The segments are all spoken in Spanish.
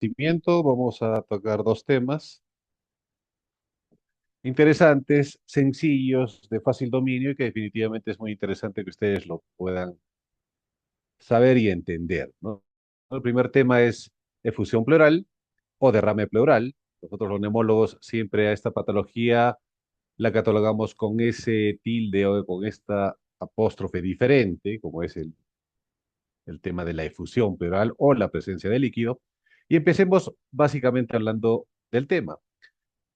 Conocimiento, vamos a tocar dos temas interesantes, sencillos, de fácil dominio y que definitivamente es muy interesante que ustedes lo puedan saber y entender, ¿no? El primer tema es efusión pleural o derrame pleural. Nosotros los neumólogos siempre a esta patología la catalogamos con ese tilde o con esta apóstrofe diferente, como es el tema de la efusión pleural o la presencia de líquido. Y empecemos básicamente hablando del tema.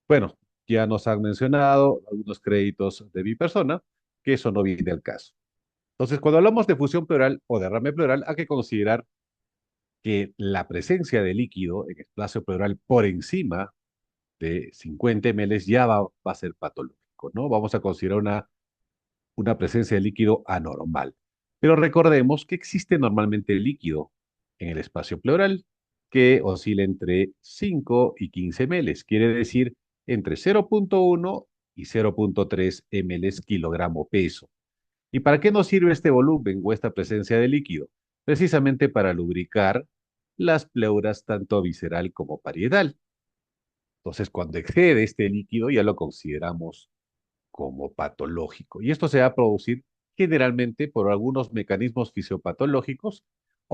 Bueno, ya nos han mencionado algunos créditos de mi persona, que eso no viene al caso. Entonces, cuando hablamos de fusión pleural o derrame pleural, hay que considerar que la presencia de líquido en espacio pleural por encima de 50 ml ya va a ser patológico, ¿no? Vamos a considerar una presencia de líquido anormal. Pero recordemos que existe normalmente líquido en el espacio pleural que oscila entre 5 y 15 ml, quiere decir entre 0,1 y 0,3 ml kilogramo peso. ¿Y para qué nos sirve este volumen o esta presencia de líquido? Precisamente para lubricar las pleuras tanto visceral como parietal. Entonces, cuando excede este líquido, ya lo consideramos como patológico. Y esto se va a producir generalmente por algunos mecanismos fisiopatológicos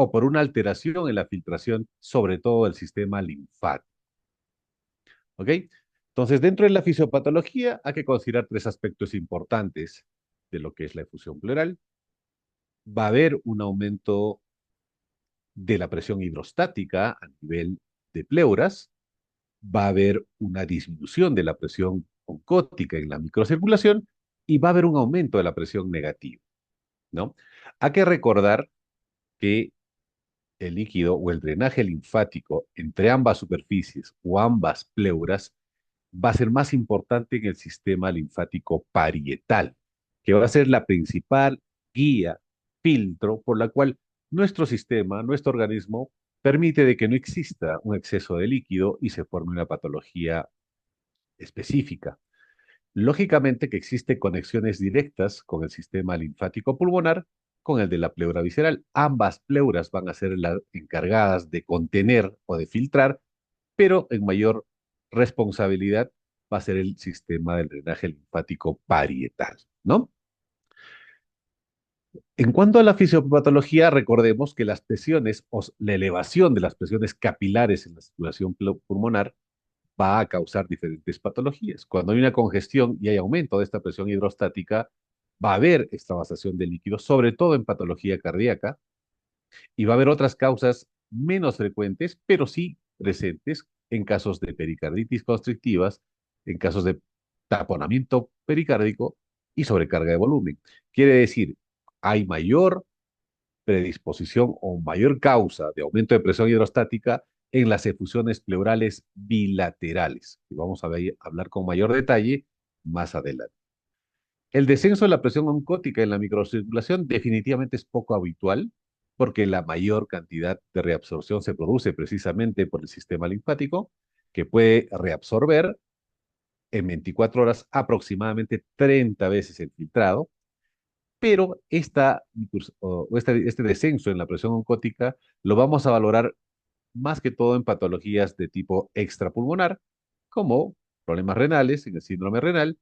o por una alteración en la filtración, sobre todo del sistema linfático. ¿Ok? Entonces, dentro de la fisiopatología hay que considerar tres aspectos importantes de lo que es la efusión pleural. Va a haber un aumento de la presión hidrostática a nivel de pleuras, va a haber una disminución de la presión oncótica en la microcirculación y va a haber un aumento de la presión negativa, ¿no? Hay que recordar que el líquido o el drenaje linfático entre ambas superficies o ambas pleuras va a ser más importante en el sistema linfático parietal, que va a ser la principal guía, filtro por la cual nuestro sistema, nuestro organismo, permite de que no exista un exceso de líquido y se forme una patología específica. Lógicamente que existen conexiones directas con el sistema linfático pulmonar, con el de la pleura visceral. Ambas pleuras van a ser las encargadas de contener o de filtrar, pero en mayor responsabilidad va a ser el sistema del drenaje linfático parietal, ¿no? En cuanto a la fisiopatología, recordemos que las presiones o la elevación de las presiones capilares en la circulación pulmonar va a causar diferentes patologías. Cuando hay una congestión y hay aumento de esta presión hidrostática, va a haber extravasación de líquidos, sobre todo en patología cardíaca, y va a haber otras causas menos frecuentes, pero sí presentes en casos de pericarditis constrictivas, en casos de taponamiento pericárdico y sobrecarga de volumen. Quiere decir, hay mayor predisposición o mayor causa de aumento de presión hidrostática en las efusiones pleurales bilaterales, que vamos a hablar con mayor detalle más adelante. El descenso de la presión oncótica en la microcirculación definitivamente es poco habitual, porque la mayor cantidad de reabsorción se produce precisamente por el sistema linfático, que puede reabsorber en 24 horas aproximadamente 30 veces el filtrado, pero este descenso en la presión oncótica lo vamos a valorar más que todo en patologías de tipo extrapulmonar, como problemas renales, en el síndrome renal,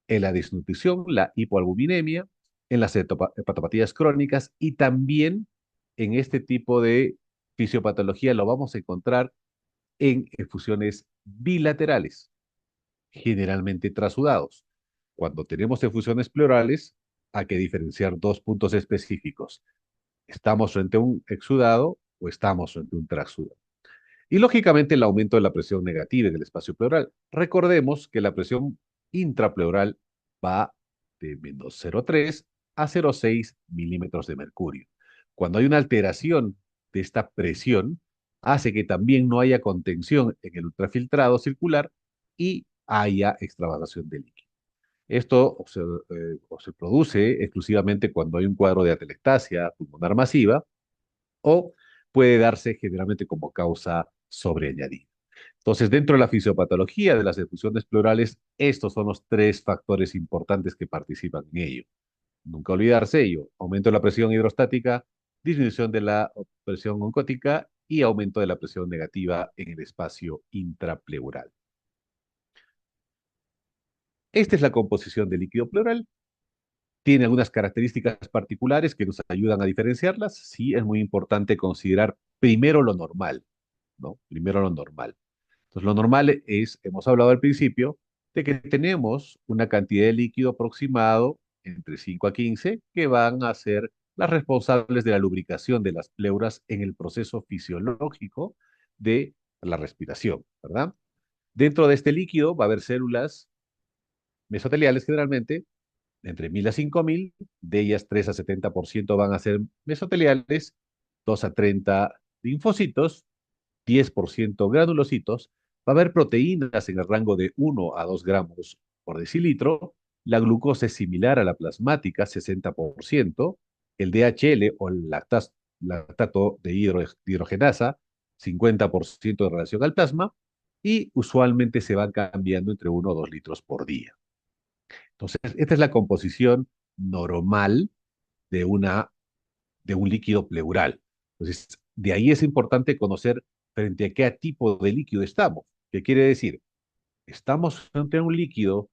en la desnutrición, la hipoalbuminemia, en las hepatopatías crónicas y también en este tipo de fisiopatología lo vamos a encontrar en efusiones bilaterales, generalmente trasudados. Cuando tenemos efusiones pleurales, hay que diferenciar dos puntos específicos. ¿Estamos frente a un exudado o estamos frente a un trasudado? Y lógicamente el aumento de la presión negativa en el espacio pleural. Recordemos que la presión intrapleural va de menos 0,3 a 0,6 milímetros de mercurio. Cuando hay una alteración de esta presión, hace que también no haya contención en el ultrafiltrado circular y haya extravasación de líquido. Esto se produce exclusivamente cuando hay un cuadro de atelectasia pulmonar masiva o puede darse generalmente como causa sobreañadida. Entonces, dentro de la fisiopatología de las efusiones pleurales, estos son los tres factores importantes que participan en ello. Nunca olvidarse ello. Aumento de la presión hidrostática, disminución de la presión oncótica y aumento de la presión negativa en el espacio intrapleural. Esta es la composición del líquido pleural. Tiene algunas características particulares que nos ayudan a diferenciarlas. Sí, es muy importante considerar primero lo normal, ¿no? Primero lo normal. Entonces, lo normal es, hemos hablado al principio, de que tenemos una cantidad de líquido aproximado entre 5 a 15 que van a ser las responsables de la lubricación de las pleuras en el proceso fisiológico de la respiración, ¿verdad? Dentro de este líquido va a haber células mesoteliales generalmente, entre 1000 a 5000, de ellas 3 a 70% van a ser mesoteliales, 2 a 30 linfocitos, 10% granulocitos. Va a haber proteínas en el rango de 1 a 2 gramos por decilitro. La glucosa es similar a la plasmática, 60%. El DHL o el lactato de hidrogenasa, 50% de relación al plasma. Y usualmente se van cambiando entre 1 o 2 litros por día. Entonces, esta es la composición normal de, de un líquido pleural. Entonces, de ahí es importante conocer frente a qué tipo de líquido estamos. ¿Qué quiere decir? ¿Estamos frente a un líquido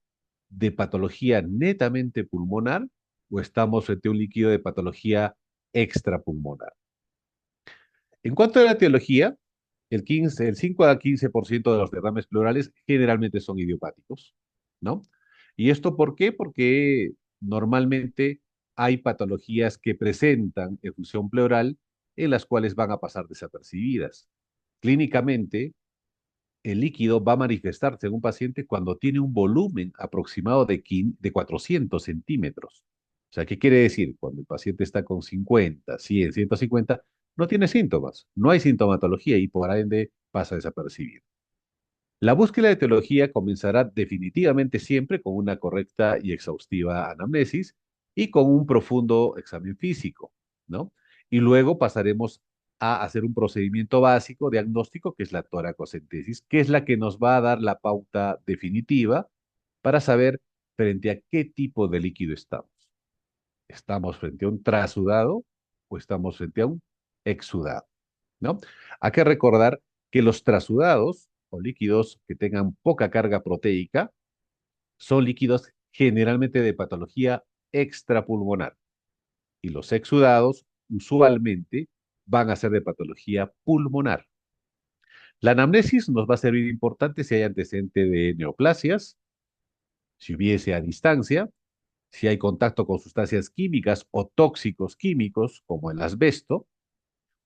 de patología netamente pulmonar o estamos frente a un líquido de patología extrapulmonar? En cuanto a la etiología, el 5 a 15% de los derrames pleurales generalmente son idiopáticos, ¿no? ¿Y esto por qué? Porque normalmente hay patologías que presentan efusión pleural en las cuales van a pasar desapercibidas. Clínicamente, el líquido va a manifestarse en un paciente cuando tiene un volumen aproximado de 400 centímetros. O sea, ¿qué quiere decir? Cuando el paciente está con 50, 100, 150, no tiene síntomas, no hay sintomatología y por ende pasa desapercibido. La búsqueda de etiología comenzará definitivamente siempre con una correcta y exhaustiva anamnesis y con un profundo examen físico, ¿no? Y luego pasaremos a hacer un procedimiento básico diagnóstico que es la toracocentesis, que es la que nos va a dar la pauta definitiva para saber frente a qué tipo de líquido estamos. ¿Estamos frente a un trasudado o estamos frente a un exudado? ¿No? Hay que recordar que los trasudados o líquidos que tengan poca carga proteica son líquidos generalmente de patología extrapulmonar y los exudados usualmente van a ser de patología pulmonar. La anamnesis nos va a servir importante si hay antecedente de neoplasias, si hubiese a distancia, si hay contacto con sustancias químicas o tóxicos químicos como el asbesto,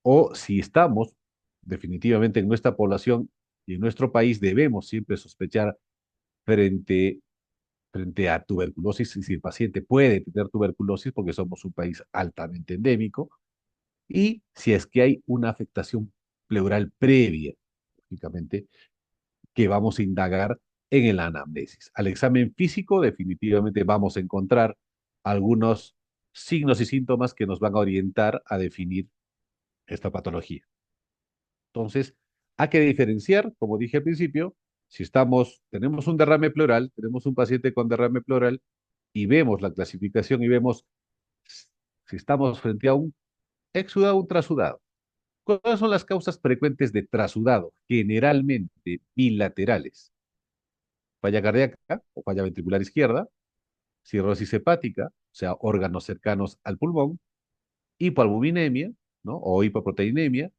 o si estamos definitivamente en nuestra población y en nuestro país debemos siempre sospechar frente, frente a tuberculosis, si el paciente puede tener tuberculosis porque somos un país altamente endémico, y si es que hay una afectación pleural previa, lógicamente, que vamos a indagar en el anamnesis. Al examen físico definitivamente vamos a encontrar algunos signos y síntomas que nos van a orientar a definir esta patología. Entonces, hay que diferenciar, como dije al principio, si tenemos un derrame pleural, tenemos un paciente con derrame pleural y vemos la clasificación y vemos si estamos frente a un exudado o un trasudado. ¿Cuáles son las causas frecuentes de trasudado? Generalmente bilaterales. Falla cardíaca o falla ventricular izquierda, cirrosis hepática, o sea, órganos cercanos al pulmón, hipoalbuminemia, ¿no? O hipoproteinemia,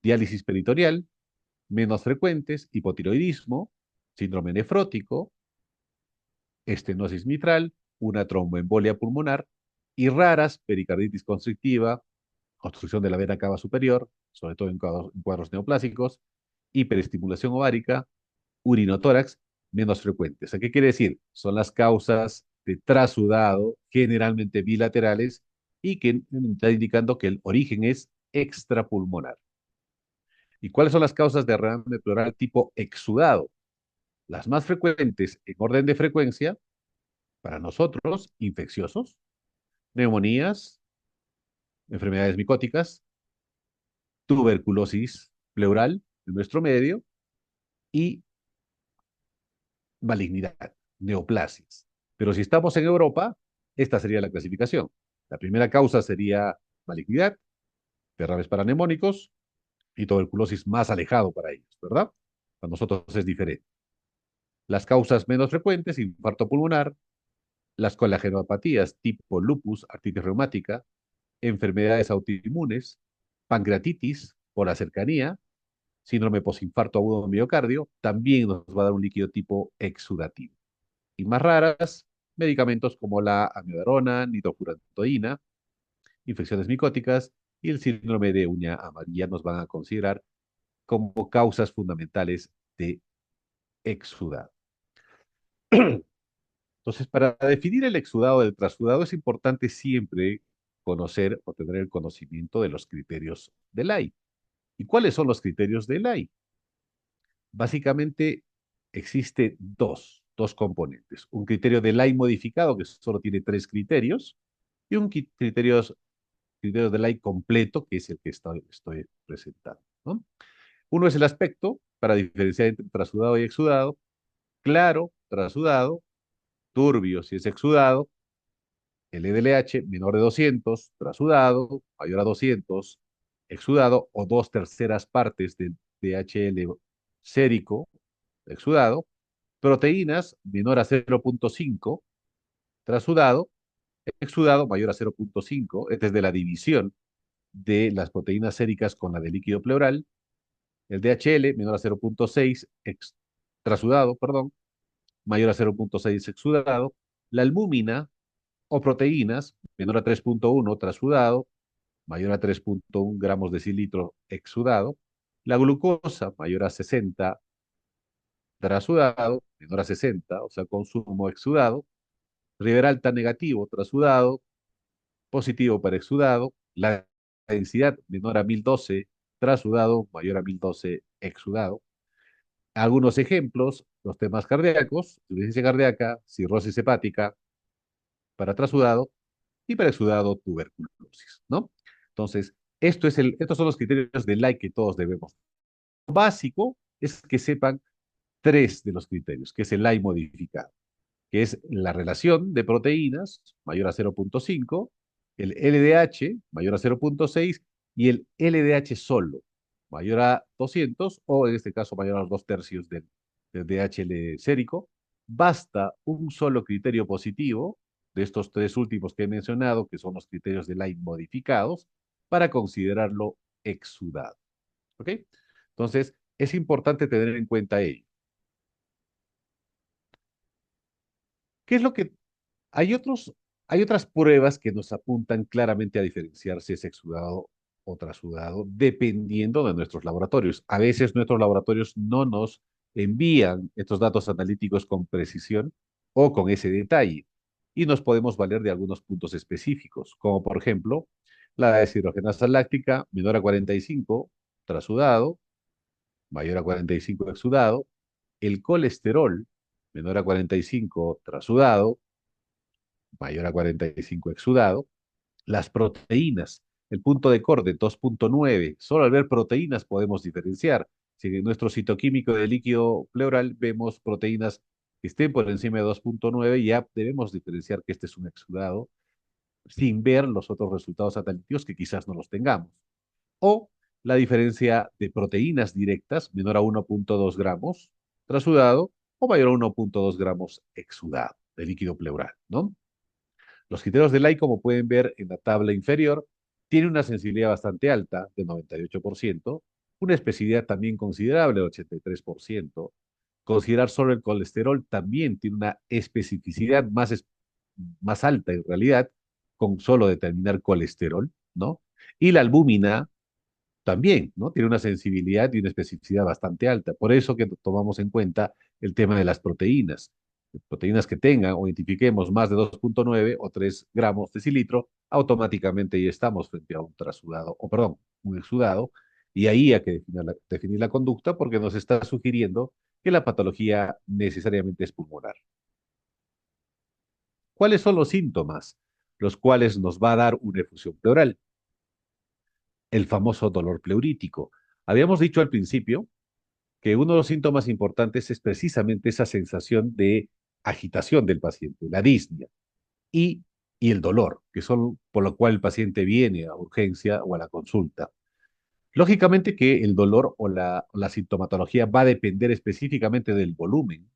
diálisis peritorial, menos frecuentes, hipotiroidismo, síndrome nefrótico, estenosis mitral, una tromboembolia pulmonar y raras pericarditis constrictiva, obstrucción de la vena cava superior, sobre todo en cuadros neoplásicos, hiperestimulación ovárica, urinotórax, menos frecuentes. ¿Qué quiere decir? Son las causas de trasudado, generalmente bilaterales, y que está indicando que el origen es extrapulmonar. ¿Y cuáles son las causas de derrame pleural tipo exudado? Las más frecuentes en orden de frecuencia, para nosotros, infecciosos, neumonías, enfermedades micóticas, tuberculosis pleural en nuestro medio y malignidad, neoplasias. Pero si estamos en Europa, esta sería la clasificación. La primera causa sería malignidad, derrames paranemónicos y tuberculosis más alejado para ellos, ¿verdad? Para nosotros es diferente. Las causas menos frecuentes, infarto pulmonar, las colagenopatías tipo lupus, artritis reumática, enfermedades autoinmunes, pancreatitis por la cercanía, síndrome postinfarto agudo de miocardio, también nos va a dar un líquido tipo exudativo. Y más raras, medicamentos como la amiodarona, nitrofurantoína, infecciones micóticas y el síndrome de uña amarilla nos van a considerar como causas fundamentales de exudado. Entonces, para definir el exudado del trasudado es importante siempre conocer o tener el conocimiento de los criterios de Lai. ¿Y cuáles son los criterios de Lai? Básicamente existe dos componentes. Un criterio de Lai modificado que solo tiene tres criterios y un criterio de Lai completo que es el que estoy presentando, ¿no? Uno es el aspecto para diferenciar entre trasudado y exudado. Claro, trasudado, turbio si es exudado, el LDH menor de 200, trasudado, mayor a 200, exudado, o dos terceras partes del DHL sérico, exudado, proteínas menor a 0,5, trasudado, exudado mayor a 0,5, esta es de la división de las proteínas séricas con la de líquido pleural, el DHL menor a 0,6, trasudado, perdón, mayor a 0,6 exudado, la albúmina o proteínas menor a 3,1 trasudado, mayor a 3,1 gramos decilitro exudado, la glucosa mayor a 60 trasudado, menor a 60, o sea, consumo exudado, River alta negativo trasudado, positivo para exudado, la densidad menor a 1012 trasudado, mayor a 1012 exudado. Algunos ejemplos, los temas cardíacos, insuficiencia cardíaca, cirrosis hepática para trasudado y para exudado tuberculosis, ¿no? Entonces, estos son los criterios de like que todos debemos. Lo básico es que sepan tres de los criterios, que es el like modificado, que es la relación de proteínas mayor a 0,5, el LDH mayor a 0,6 y el LDH solo mayor a 200 o en este caso mayor a los 2/3 del DHL sérico. Basta un solo criterio positivo de estos tres últimos que he mencionado, que son los criterios de Light modificados, para considerarlo exudado. ¿Ok? Entonces, es importante tener en cuenta ello. ¿Qué es lo que hay otras pruebas que nos apuntan claramente a diferenciar si es exudado o trasudado, dependiendo de nuestros laboratorios? A veces nuestros laboratorios no nos envían estos datos analíticos con precisión o con ese detalle, y nos podemos valer de algunos puntos específicos, como por ejemplo la deshidrogenasa láctica menor a 45, trasudado, mayor a 45, exudado, el colesterol menor a 45, trasudado, mayor a 45 exudado, las proteínas, el punto de Corde 2,9, solo al ver proteínas podemos diferenciar. Si en nuestro citoquímico de líquido pleural vemos proteínas que estén por encima de 2,9, ya debemos diferenciar que este es un exudado sin ver los otros resultados analíticos que quizás no los tengamos. O la diferencia de proteínas directas menor a 1,2 gramos trasudado o mayor a 1,2 gramos exudado de líquido pleural, ¿no? Los criterios de Lai, como pueden ver en la tabla inferior, tienen una sensibilidad bastante alta, de 98%, una especificidad también considerable, de 83%. Considerar solo el colesterol también tiene una especificidad más alta en realidad, con solo determinar colesterol, ¿no? Y la albúmina también, ¿no? Tiene una sensibilidad y una especificidad bastante alta. Por eso que tomamos en cuenta el tema de las proteínas. Proteínas que tengan o identifiquemos más de 2,9 o 3 gramos de cilitro, automáticamente ya estamos frente a un trasudado, o perdón, un exudado, y ahí hay que definir la conducta porque nos está sugiriendo que la patología necesariamente es pulmonar. ¿Cuáles son los síntomas? Los cuales nos va a dar una efusión pleural, el famoso dolor pleurítico. Habíamos dicho al principio que uno de los síntomas importantes es precisamente esa sensación de agitación del paciente, la disnea. Y y el dolor, que son por lo cual el paciente viene a urgencia o a la consulta. Lógicamente que el dolor o la sintomatología va a depender específicamente del volumen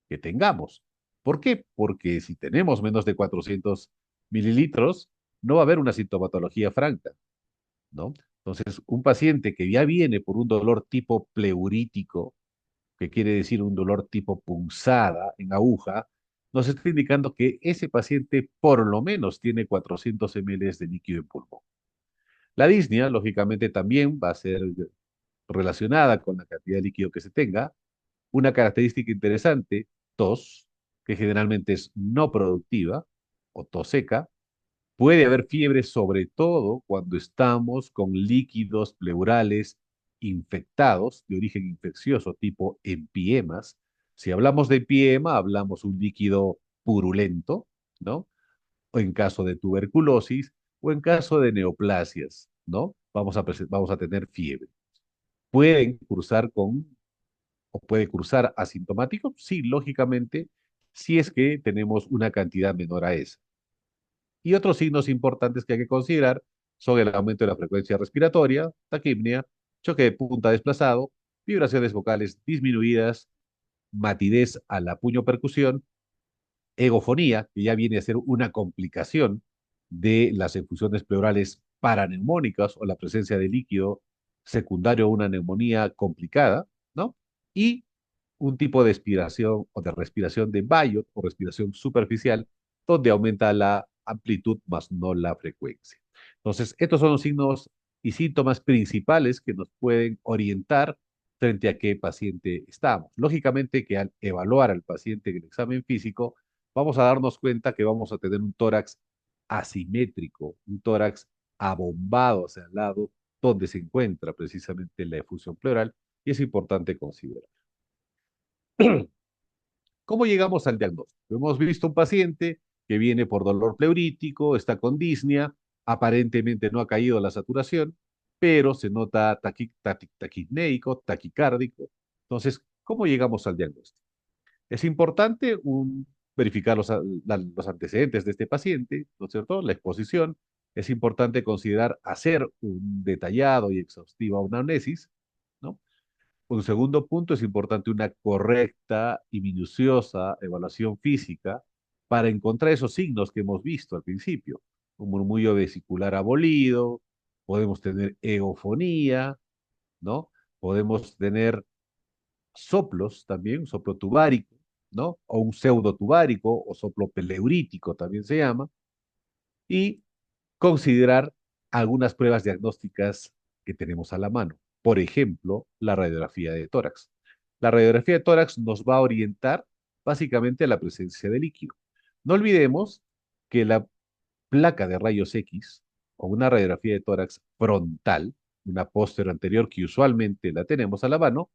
que tengamos. ¿Por qué? Porque si tenemos menos de 400 mililitros, no va a haber una sintomatología franca, ¿no? Entonces, un paciente que ya viene por un dolor tipo pleurítico, que quiere decir un dolor tipo punzada en aguja, nos está indicando que ese paciente por lo menos tiene 400 ml de líquido en pulmón. La disnea, lógicamente, también va a ser relacionada con la cantidad de líquido que se tenga. Una característica interesante, tos, que generalmente es no productiva o tos seca. Puede haber fiebre, sobre todo cuando estamos con líquidos pleurales infectados de origen infeccioso, tipo empiemas. Si hablamos de empiema, hablamos un líquido purulento, ¿no? O en caso de tuberculosis o en caso de neoplasias, ¿no? Vamos a tener fiebre. Pueden cursar con o puede cruzar asintomático, sí, lógicamente, si es que tenemos una cantidad menor a esa. Y otros signos importantes que hay que considerar son el aumento de la frecuencia respiratoria, taquipnea, choque de punta desplazado, vibraciones vocales disminuidas, matidez a la puño percusión, egofonía, que ya viene a ser una complicación de las efusiones pleurales paraneumónicas o la presencia de líquido secundario a una neumonía complicada, ¿no? Y un tipo de expiración o de respiración de Bayot o respiración superficial, donde aumenta la amplitud más no la frecuencia. Entonces, estos son los signos y síntomas principales que nos pueden orientar frente a qué paciente estamos. Lógicamente que al evaluar al paciente en el examen físico, vamos a darnos cuenta que vamos a tener un tórax asimétrico, un tórax abombado hacia el lado donde se encuentra precisamente la efusión pleural y es importante considerar. ¿Cómo llegamos al diagnóstico? Hemos visto un paciente que viene por dolor pleurítico, está con disnea, aparentemente no ha caído la saturación, pero se nota taquipneico, taquicárdico. Entonces, ¿cómo llegamos al diagnóstico? Es importante verificar los antecedentes de este paciente, ¿no es cierto? La exposición. Es importante considerar hacer un detallado y exhaustiva anamnesis, ¿no? Un segundo punto, es importante una correcta y minuciosa evaluación física para encontrar esos signos que hemos visto al principio. Un murmullo vesicular abolido, podemos tener eofonía, ¿no? Podemos tener soplos también, un soplo tubárico, ¿no? O un pseudotubárico o soplo peleurítico también se llama. Y considerar algunas pruebas diagnósticas que tenemos a la mano. Por ejemplo, la radiografía de tórax. La radiografía de tórax nos va a orientar básicamente a la presencia de líquido. No olvidemos que la placa de rayos X o una radiografía de tórax frontal, una póster anterior que usualmente la tenemos a la mano,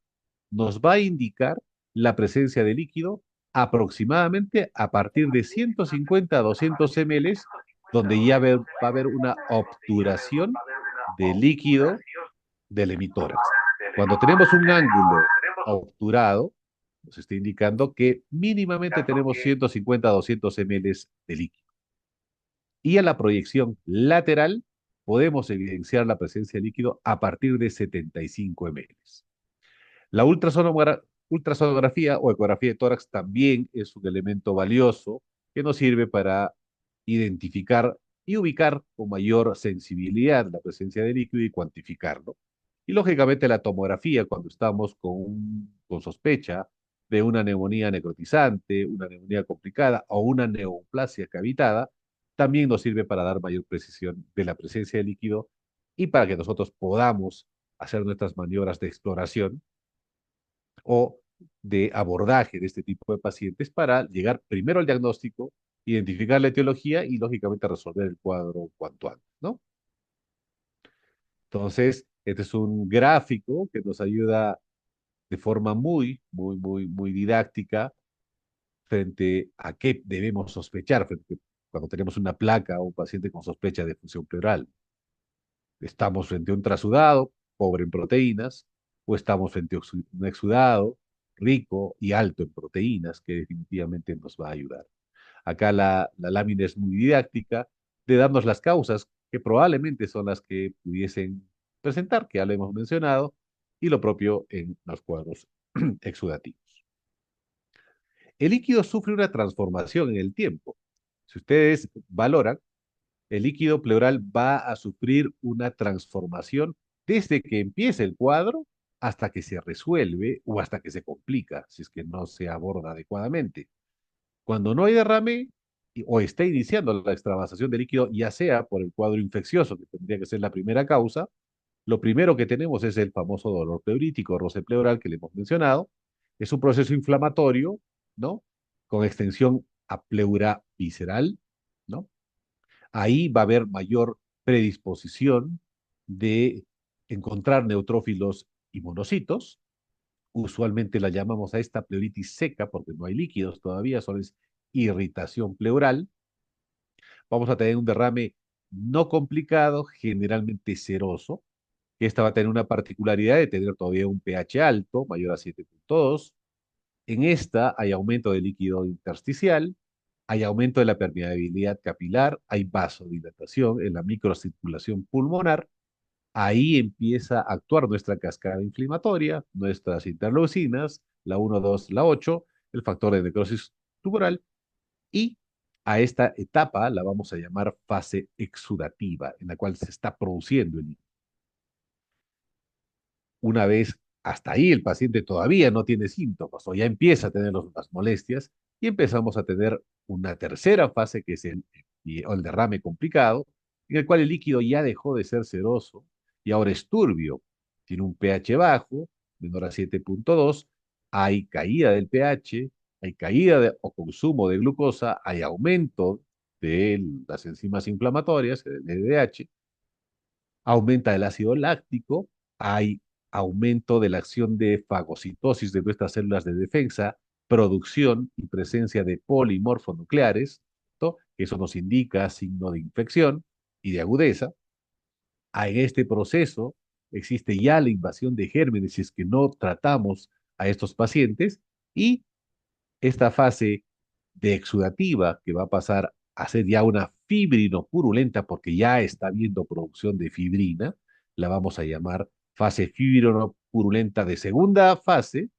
nos va a indicar la presencia de líquido aproximadamente a partir de 150 a 200 ml, donde ya va a haber una obturación de líquido del hemitórax. Cuando tenemos un ángulo obturado, nos está indicando que mínimamente tenemos 150 a 200 ml de líquido. Y a la proyección lateral podemos evidenciar la presencia de líquido a partir de 75 ml. La ultrasonografía o ecografía de tórax también es un elemento valioso que nos sirve para identificar y ubicar con mayor sensibilidad la presencia de líquido y cuantificarlo. Y lógicamente la tomografía cuando estamos con sospecha de una neumonía necrotizante, una neumonía complicada o una neoplasia cavitada, también nos sirve para dar mayor precisión de la presencia de líquido y para que nosotros podamos hacer nuestras maniobras de exploración o de abordaje de este tipo de pacientes para llegar primero al diagnóstico, identificar la etiología y, lógicamente, resolver el cuadro cuanto antes, ¿no? Entonces, este es un gráfico que nos ayuda de forma muy didáctica frente a qué debemos sospechar cuando tenemos una placa o un paciente con sospecha de función pleural. Estamos frente a un trasudado, pobre en proteínas, o estamos frente a un exudado rico y alto en proteínas, que definitivamente nos va a ayudar. Acá la lámina es muy didáctica de darnos las causas que probablemente son las que pudiesen presentar, que ya lo hemos mencionado, y lo propio en los cuadros exudativos. El líquido sufre una transformación en el tiempo. Si ustedes valoran, el líquido pleural va a sufrir una transformación desde que empieza el cuadro hasta que se resuelve o hasta que se complica, si es que no se aborda adecuadamente. Cuando no hay derrame o está iniciando la extravasación de líquido, ya sea por el cuadro infeccioso, que tendría que ser la primera causa, lo primero que tenemos es el famoso dolor pleurítico, roce pleural que le hemos mencionado. Es un proceso inflamatorio, ¿no? Con extensión a pleura visceral, ¿no? Ahí va a haber mayor predisposición de encontrar neutrófilos y monocitos. Usualmente la llamamos a esta pleuritis seca porque no hay líquidos todavía, solo es irritación pleural. Vamos a tener un derrame no complicado, generalmente seroso, que esta va a tener una particularidad de tener todavía un pH alto, mayor a 7,2. En esta hay aumento del líquido intersticial, hay aumento de la permeabilidad capilar, hay vasodilatación en la microcirculación pulmonar. Ahí empieza a actuar nuestra cascada inflamatoria, nuestras interleucinas, la 1, 2, la 8, el factor de necrosis tumoral, y a esta etapa la vamos a llamar fase exudativa, en la cual se está produciendo el líquido. Una vez hasta ahí el paciente todavía no tiene síntomas o ya empieza a tener las molestias y empezamos a tener una tercera fase que es o el derrame complicado, en el cual el líquido ya dejó de ser seroso y ahora es turbio. Tiene un pH bajo, menor a 7,2, hay caída del pH, hay caída o consumo de glucosa, hay aumento de las enzimas inflamatorias, el LDH, aumenta el ácido láctico, hay aumento de la acción de fagocitosis de nuestras células de defensa, producción y presencia de polimorfonucleares, ¿no? Eso nos indica signo de infección y de agudeza. En este proceso existe ya la invasión de gérmenes si es que no tratamos a estos pacientes y esta fase de exudativa que va a pasar a ser ya una fibrino-purulenta porque ya está habiendo producción de fibrina, la vamos a llamar fase fibrino-purulenta de segunda fase,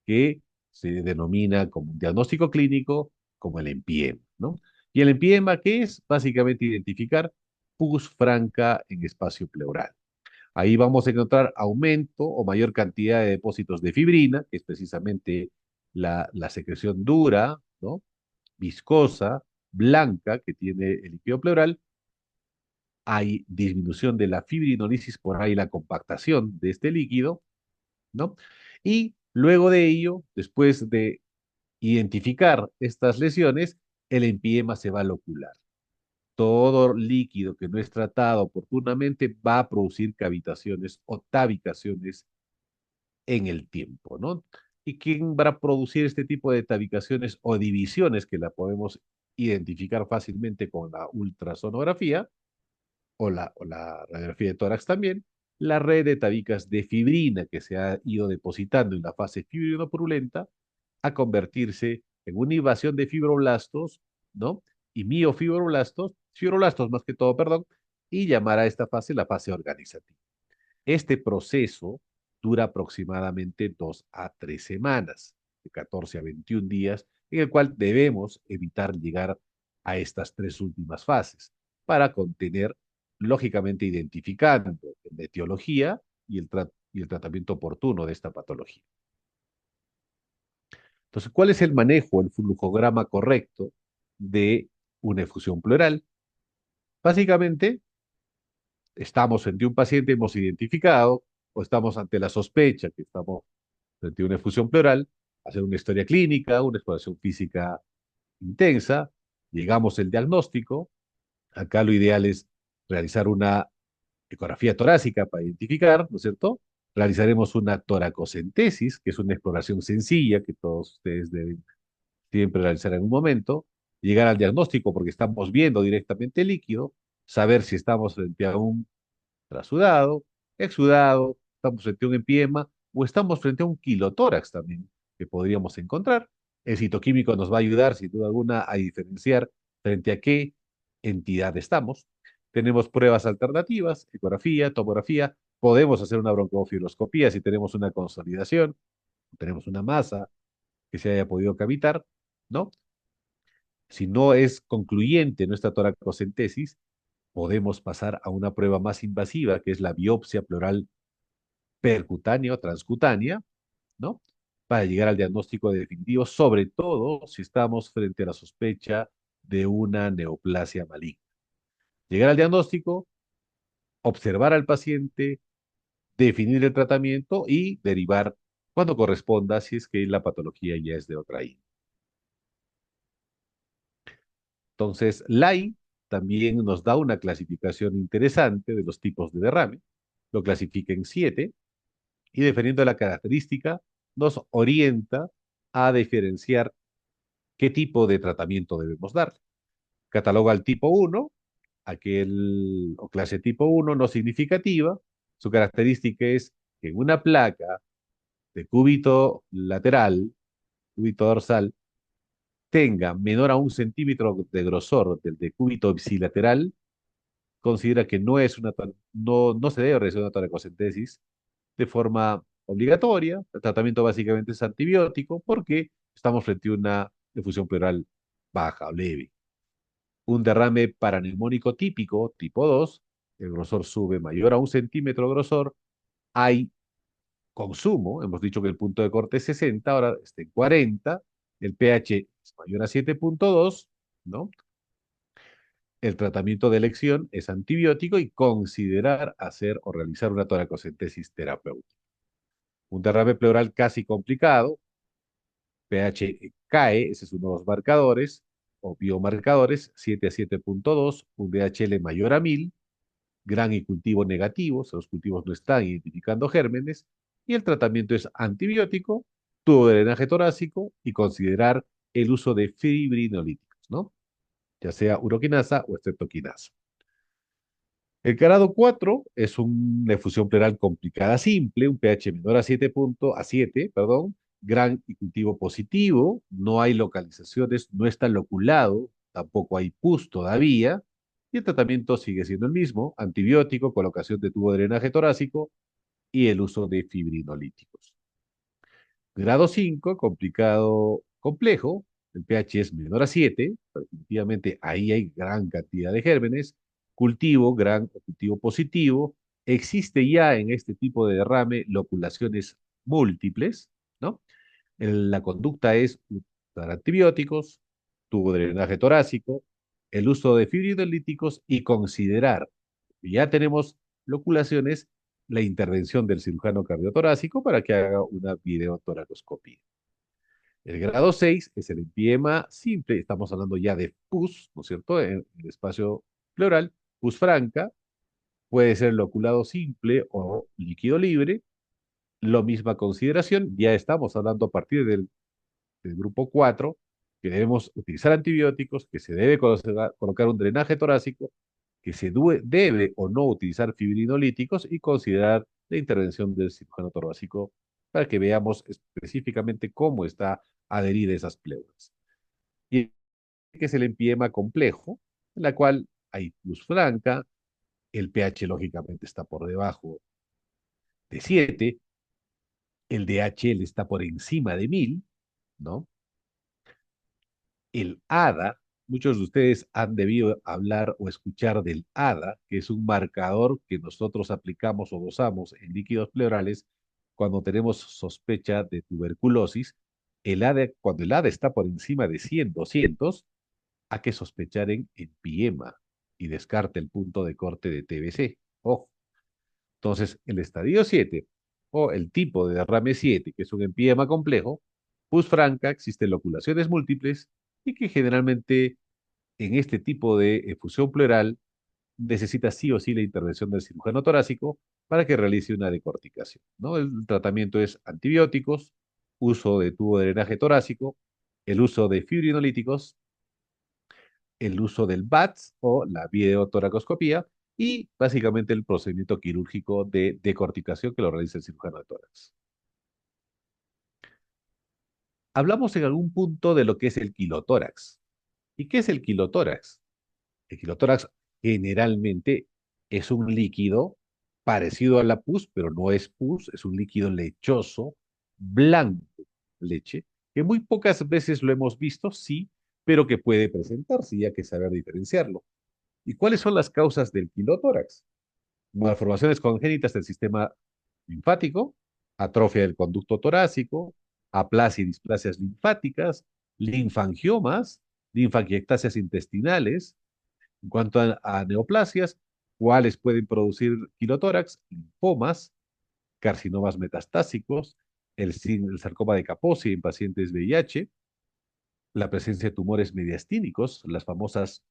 que se denomina como un diagnóstico clínico como el empiema, ¿no? Y el empiema, ¿qué es? Básicamente identificar pus franca en espacio pleural. Ahí vamos a encontrar aumento o mayor cantidad de depósitos de fibrina, que es precisamente la secreción dura, ¿no? Viscosa, blanca, que tiene el líquido pleural. Hay disminución de la fibrinolisis, por ahí la compactación de este líquido, ¿no? Y luego de ello, después de identificar estas lesiones, el empiema se va a locular. Todo líquido que no es tratado oportunamente va a producir cavitaciones o tabicaciones en el tiempo, ¿no? ¿Y quién va a producir este tipo de tabicaciones o divisiones que la podemos identificar fácilmente con la ultrasonografía o la radiografía de tórax también? La red de tabicas de fibrina que se ha ido depositando en la fase fibrinopurulenta a convertirse en una invasión de fibroblastos, ¿no? Y miofibroblastos, fibroblastos más que todo, perdón, y llamar a esta fase la fase organizativa. Este proceso dura aproximadamente 2 a 3 semanas, de 14 a 21 días, en el cual debemos evitar llegar a estas tres últimas fases para contener, lógicamente identificando la etiología y el tratamiento oportuno de esta patología. Entonces, ¿cuál es el manejo, el flujograma correcto de una efusión pleural? Básicamente, estamos frente a un paciente, hemos identificado, o estamos ante la sospecha que estamos frente a una efusión pleural, hacer una historia clínica, una exploración física intensa, llegamos al diagnóstico. Acá lo ideal es realizar una ecografía torácica para identificar, ¿no es cierto? Realizaremos una toracocentesis, que es una exploración sencilla que todos ustedes deben siempre realizar en un momento, llegar al diagnóstico porque estamos viendo directamente el líquido, saber si estamos frente a un trasudado, exudado, estamos frente a un empiema o estamos frente a un quilotórax también que podríamos encontrar. El citoquímico nos va a ayudar, sin duda alguna, a diferenciar frente a qué entidad estamos. Tenemos pruebas alternativas, ecografía, tomografía. Podemos hacer una broncofibroscopía si tenemos una consolidación, tenemos una masa que se haya podido cavitar, ¿no? Si no es concluyente nuestra toracocentesis, podemos pasar a una prueba más invasiva, que es la biopsia pleural percutánea o transcutánea, ¿no? Para llegar al diagnóstico definitivo, sobre todo si estamos frente a la sospecha de una neoplasia maligna. Llegar al diagnóstico, observar al paciente, definir el tratamiento y derivar cuando corresponda si es que la patología ya es de otra índole. Entonces, LAI también nos da una clasificación interesante de los tipos de derrame. Lo clasifica en 7 y dependiendo de la característica, nos orienta a diferenciar qué tipo de tratamiento debemos dar. Cataloga al tipo 1, aquel o clase tipo 1 no significativa. Su característica es que en una placa de cúbito lateral, cúbito dorsal, tenga menor a 1 centímetro de grosor del de cúbito ipsilateral, considera que no se debe realizar una toracocentesis de forma obligatoria. El tratamiento básicamente es antibiótico porque estamos frente a una efusión pleural baja o leve. Un derrame paraneumónico típico, tipo 2, el grosor sube mayor a 1 centímetro de grosor, hay consumo, hemos dicho que el punto de corte es 60, ahora está en 40, el pH es mayor a 7,2, ¿no? El tratamiento de elección es antibiótico y considerar hacer o realizar una toracocentesis terapéutica. Un derrame pleural casi complicado, pH cae, ese es uno de los marcadores o biomarcadores, 7 a 7,2, un DHL mayor a 1000, gran y cultivo negativos, los cultivos no están identificando gérmenes, y el tratamiento es antibiótico, tubo de drenaje torácico y considerar el uso de fibrinolíticos, ¿no? Ya sea uroquinasa o estreptoquinasa. El grado 4 es una efusión pleural complicada simple, un pH menor a 7, perdón, gran y cultivo positivo, no hay localizaciones, no está loculado, tampoco hay pus todavía, y el tratamiento sigue siendo el mismo, antibiótico, colocación de tubo de drenaje torácico y el uso de fibrinolíticos. Grado 5, complicado, complejo, el pH es menor a 7, definitivamente ahí hay gran cantidad de gérmenes, cultivo, gran o cultivo positivo, existe ya en este tipo de derrame loculaciones múltiples, ¿no? La conducta es usar antibióticos, tubo de drenaje torácico, el uso de fibrinolíticos y considerar que ya tenemos loculaciones, la intervención del cirujano cardiotorácico para que haga una videotoracoscopía. El grado 6 es el empiema simple, estamos hablando ya de pus, ¿no es cierto? En el espacio pleural, pus franca, puede ser loculado simple o líquido libre, lo misma consideración, ya estamos hablando a partir del grupo 4 que debemos utilizar antibióticos, que se debe colocar un drenaje torácico, que debe o no utilizar fibrinolíticos y considerar la intervención del cirujano torácico para que veamos específicamente cómo está adherida esas pleuras. Y que es el empiema complejo, en la cual hay luz blanca, el pH lógicamente está por debajo de 7, el DHL está por encima de 1000, ¿no? El ADA, muchos de ustedes han debido hablar o escuchar del ADA, que es un marcador que nosotros aplicamos o dosamos en líquidos pleurales cuando tenemos sospecha de tuberculosis. Cuando el ADA está por encima de 100, 200, hay que sospechar en empiema y descarte el punto de corte de TBC. Ojo. Entonces, el estadio 7 o el tipo de derrame 7, que es un empiema complejo, pus franca, existen loculaciones múltiples y que generalmente en este tipo de efusión pleural necesita sí o sí la intervención del cirujano torácico para que realice una decorticación, ¿no? El tratamiento es antibióticos, uso de tubo de drenaje torácico, el uso de fibrinolíticos, el uso del BATS o la videotoracoscopía y básicamente el procedimiento quirúrgico de decorticación que lo realiza el cirujano de tórax. hablamos en algún punto de lo que es el quilotórax. ¿Y qué es el quilotórax? El quilotórax generalmente es un líquido parecido a la pus, pero no es pus, es un líquido lechoso, blanco, leche, que muy pocas veces lo hemos visto, sí, pero que puede presentarse y hay que saber diferenciarlo. ¿Y cuáles son las causas del quilotórax? Malformaciones congénitas del sistema linfático, atrofia del conducto torácico, aplasia y displasias linfáticas, linfangiomas, linfangiectasias intestinales. En cuanto a neoplasias, ¿cuáles pueden producir quilotórax? Linfomas, carcinomas metastásicos, el sarcoma de Kaposi en pacientes VIH, la presencia de tumores mediastínicos, las famosas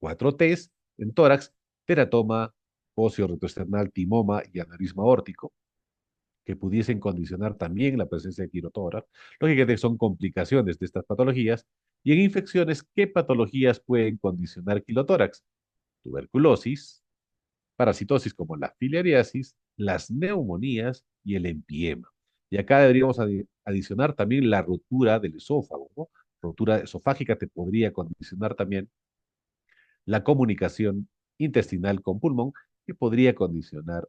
4Ts en tórax, teratoma, óseo retroesternal, timoma y aneurisma aórtico, que pudiesen condicionar también la presencia de quirotórax. Lógicamente son complicaciones de estas patologías. Y en infecciones, ¿qué patologías pueden condicionar quilotórax? Tuberculosis, parasitosis como la filariasis, las neumonías y el empiema. Y acá deberíamos adicionar también la rotura del esófago, ¿no? Rotura esofágica te podría condicionar también la comunicación intestinal con pulmón, que podría condicionar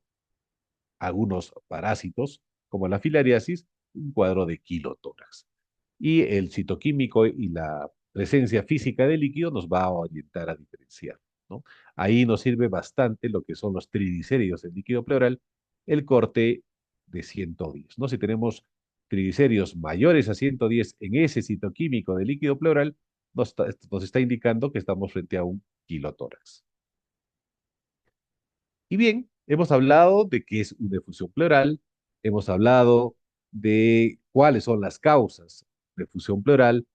algunos parásitos, como la filariasis, un cuadro de quilotórax. Y el citoquímico y la presencia física del líquido nos va a orientar a diferenciar, ¿no? Ahí nos sirve bastante lo que son los triglicéridos en líquido pleural, el corte de 110, ¿no? Si tenemos triglicéridos mayores a 110 en ese citoquímico de líquido pleural, nos está indicando que estamos frente a un quilotórax. Y bien, hemos hablado de qué es una efusión pleural, hemos hablado de cuáles son las causas de efusión pleural,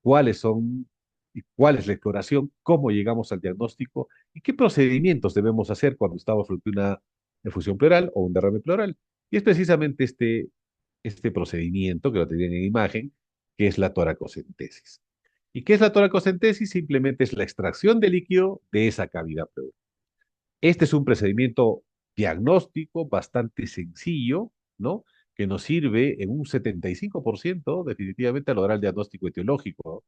cuáles son y cuál es la exploración, cómo llegamos al diagnóstico y qué procedimientos debemos hacer cuando estamos frente a una efusión pleural o un derrame pleural. Y es precisamente este procedimiento que lo tenían en imagen, que es la toracocentesis. ¿Y qué es la toracocentesis? Simplemente es la extracción de líquido de esa cavidad pleural. Este es un procedimiento diagnóstico bastante sencillo, ¿no? Que nos sirve en un 75% definitivamente a lograr el diagnóstico etiológico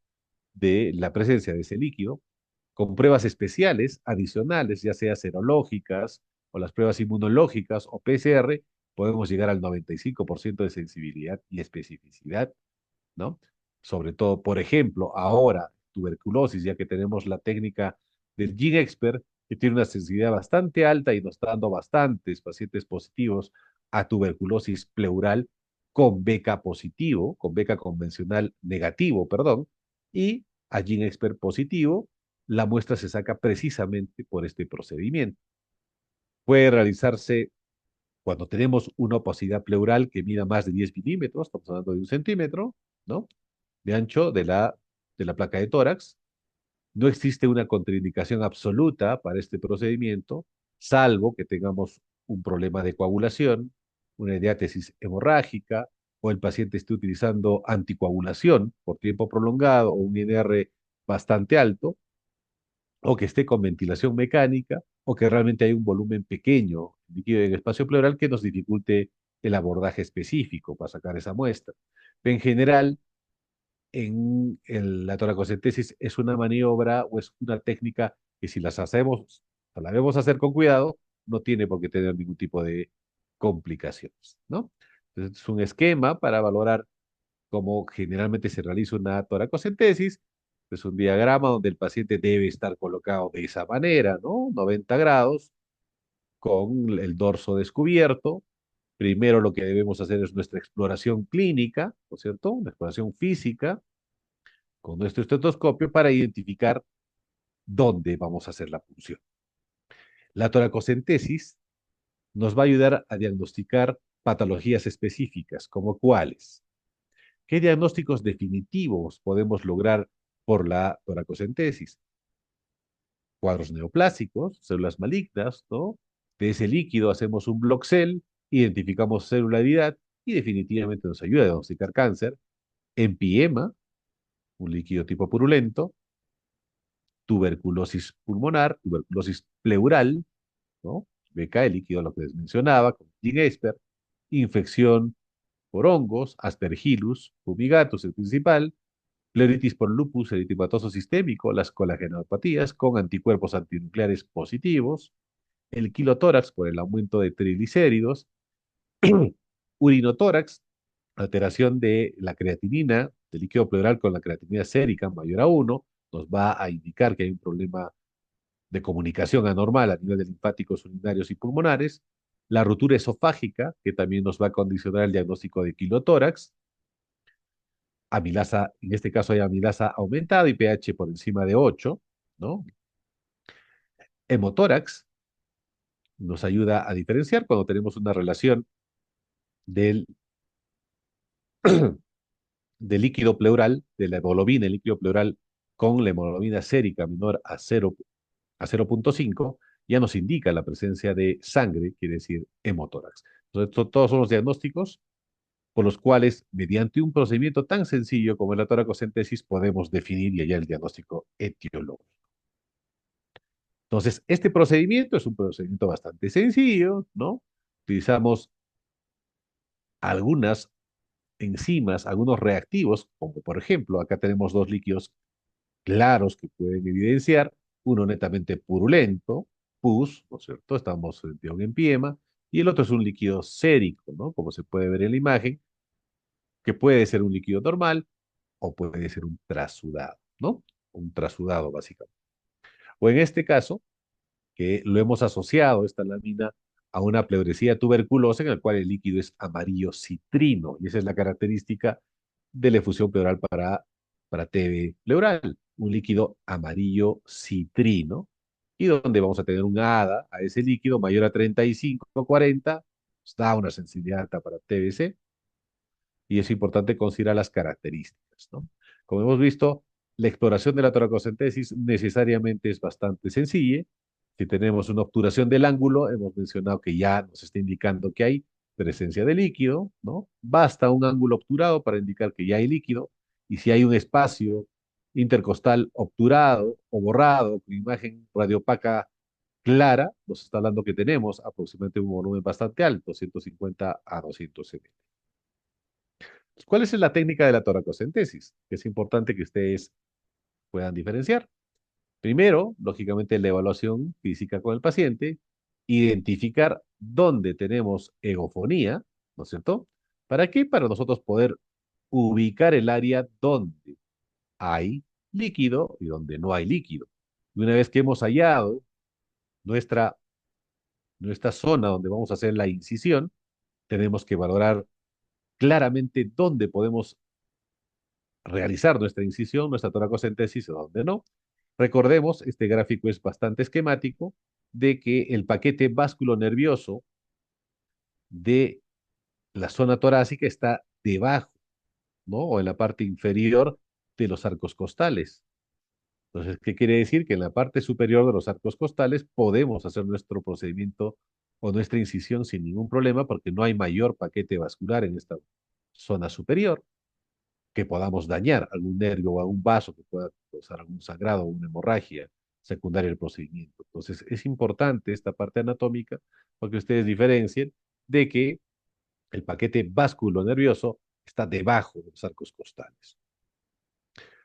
de la presencia de ese líquido, con pruebas especiales adicionales, ya sea serológicas o las pruebas inmunológicas o PCR, podemos llegar al 95% de sensibilidad y especificidad, ¿no? Sobre todo, por ejemplo, ahora, tuberculosis, ya que tenemos la técnica del GeneXpert, que tiene una sensibilidad bastante alta y nos está dando bastantes pacientes positivos a tuberculosis pleural con beca positivo, con beca convencional negativo, perdón, y a GeneXpert positivo, la muestra se saca precisamente por este procedimiento. Puede realizarse cuando tenemos una opacidad pleural que mida más de 10 milímetros, estamos hablando de 1 centímetro, ¿no? De ancho de la placa de tórax. No existe una contraindicación absoluta para este procedimiento, salvo que tengamos un problema de coagulación, una diátesis hemorrágica, o el paciente esté utilizando anticoagulación por tiempo prolongado o un INR bastante alto, o que esté con ventilación mecánica, o que realmente hay un volumen pequeño líquido en el espacio pleural que nos dificulte el abordaje específico para sacar esa muestra. Pero en general, la toracocentesis es una maniobra o es una técnica que si las hacemos, o la debemos hacer con cuidado, no tiene por qué tener ningún tipo de complicaciones, ¿no? Entonces, es un esquema para valorar cómo generalmente se realiza una toracocentesis. Es un diagrama donde el paciente debe estar colocado de esa manera, ¿no? 90 grados, con el dorso descubierto. Primero lo que debemos hacer es nuestra exploración clínica, ¿no es cierto? Una exploración física con nuestro estetoscopio para identificar dónde vamos a hacer la punción. La toracocentesis nos va a ayudar a diagnosticar patologías específicas, como cuáles. ¿Qué diagnósticos definitivos podemos lograr por la toracocentesis? Cuadros neoplásicos, células malignas, ¿no? De ese líquido hacemos un bloc-cell, identificamos celularidad y definitivamente nos ayuda a diagnosticar cáncer. Empiema, un líquido tipo purulento, tuberculosis pulmonar, tuberculosis pleural, ¿no? BK, el líquido, lo que les mencionaba, con Gingesper, infección por hongos, Aspergillus fumigatus, el principal, pleuritis por lupus eritematoso sistémico, las colagenopatías con anticuerpos antinucleares positivos, el quilotórax por el aumento de triglicéridos, urinotórax, alteración de la creatinina, del líquido pleural con la creatinina sérica mayor a uno, nos va a indicar que hay un problema de comunicación anormal a nivel de linfáticos urinarios y pulmonares, la ruptura esofágica, que también nos va a condicionar el diagnóstico de quilotórax, amilasa, en este caso hay amilasa aumentada y pH por encima de 8, ¿no? Hemotórax nos ayuda a diferenciar cuando tenemos una relación del, del líquido pleural, de la hemoglobina, el líquido pleural con la hemoglobina sérica menor a 0,5, ya nos indica la presencia de sangre, quiere decir hemotórax. Entonces, todos son los diagnósticos por los cuales, mediante un procedimiento tan sencillo como la toracocentesis, podemos definir y hallar el diagnóstico etiológico. Entonces, este procedimiento es un procedimiento bastante sencillo, ¿no? Utilizamos algunas enzimas, algunos reactivos, como por ejemplo, acá tenemos dos líquidos claros que pueden evidenciar, uno netamente purulento, pus, ¿no es cierto? Estamos frente a un empiema, y el otro es un líquido sérico, ¿no? Como se puede ver en la imagen, que puede ser un líquido normal o puede ser un trasudado, ¿no? Un trasudado, básicamente. O en este caso, que lo hemos asociado, esta lámina, a una pleuresía tuberculosa en el cual el líquido es amarillo citrino, y esa es la característica de la efusión pleural para TB pleural, un líquido amarillo citrino, y donde vamos a tener un ADA a ese líquido mayor a 35 o 40, da una sensibilidad alta para TBC, y es importante considerar las características, ¿no? Como hemos visto, la exploración de la toracocentesis necesariamente es bastante sencilla. Si tenemos una obturación del ángulo, hemos mencionado que ya nos está indicando que hay presencia de líquido, ¿no? Basta un ángulo obturado para indicar que ya hay líquido, y si hay un espacio intercostal obturado o borrado con imagen radiopaca clara, nos está hablando que tenemos aproximadamente un volumen bastante alto, 150 a 200 ml. ¿Cuál es la técnica de la toracocentesis? Es importante que ustedes puedan diferenciar. Primero, lógicamente, la evaluación física con el paciente, identificar dónde tenemos egofonía, ¿no es cierto? ¿Para qué? Para nosotros poder ubicar el área donde hay líquido y donde no hay líquido. Y una vez que hemos hallado nuestra, nuestra zona donde vamos a hacer la incisión, tenemos que valorar claramente dónde podemos realizar nuestra incisión, nuestra toracocentesis o donde no. Recordemos, este gráfico es bastante esquemático de que el paquete nervioso de la zona torácica está debajo, ¿no? O en la parte inferior de los arcos costales. Entonces, ¿qué quiere decir? Que en la parte superior de los arcos costales podemos hacer nuestro procedimiento o nuestra incisión sin ningún problema porque no hay mayor paquete vascular en esta zona superior que podamos dañar algún nervio o algún vaso que pueda causar algún sangrado o una hemorragia secundaria del procedimiento. Entonces, es importante esta parte anatómica porque ustedes diferencien de que el paquete nervioso está debajo de los arcos costales.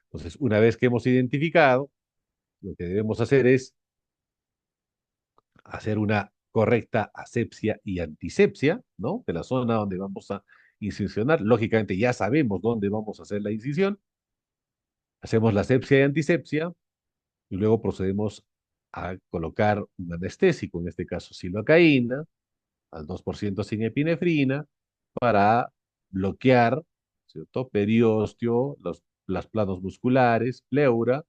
Entonces, una vez que hemos identificado, lo que debemos hacer es hacer una correcta asepsia y antisepsia, ¿no? De la zona donde vamos a incisionar. Lógicamente, ya sabemos dónde vamos a hacer la incisión. Hacemos la asepsia y antisepsia y luego procedemos a colocar un anestésico, en este caso silocaína, al 2% sin epinefrina, para bloquear, ¿cierto? Periósteo, las planos musculares, pleura,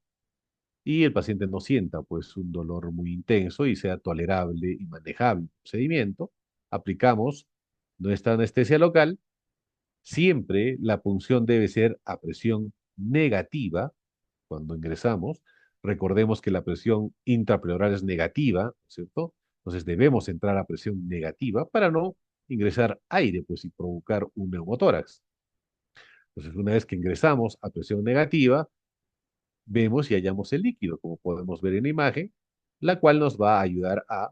y el paciente no sienta pues un dolor muy intenso y sea tolerable y manejable el procedimiento. Aplicamos nuestra anestesia local. Siempre la punción debe ser a presión negativa cuando ingresamos. Recordemos que la presión intrapleural es negativa, ¿no es cierto? Entonces debemos entrar a presión negativa para no ingresar aire, pues, y provocar un neumotórax. Entonces, una vez que ingresamos a presión negativa, vemos y hallamos el líquido, como podemos ver en la imagen, la cual nos va a ayudar a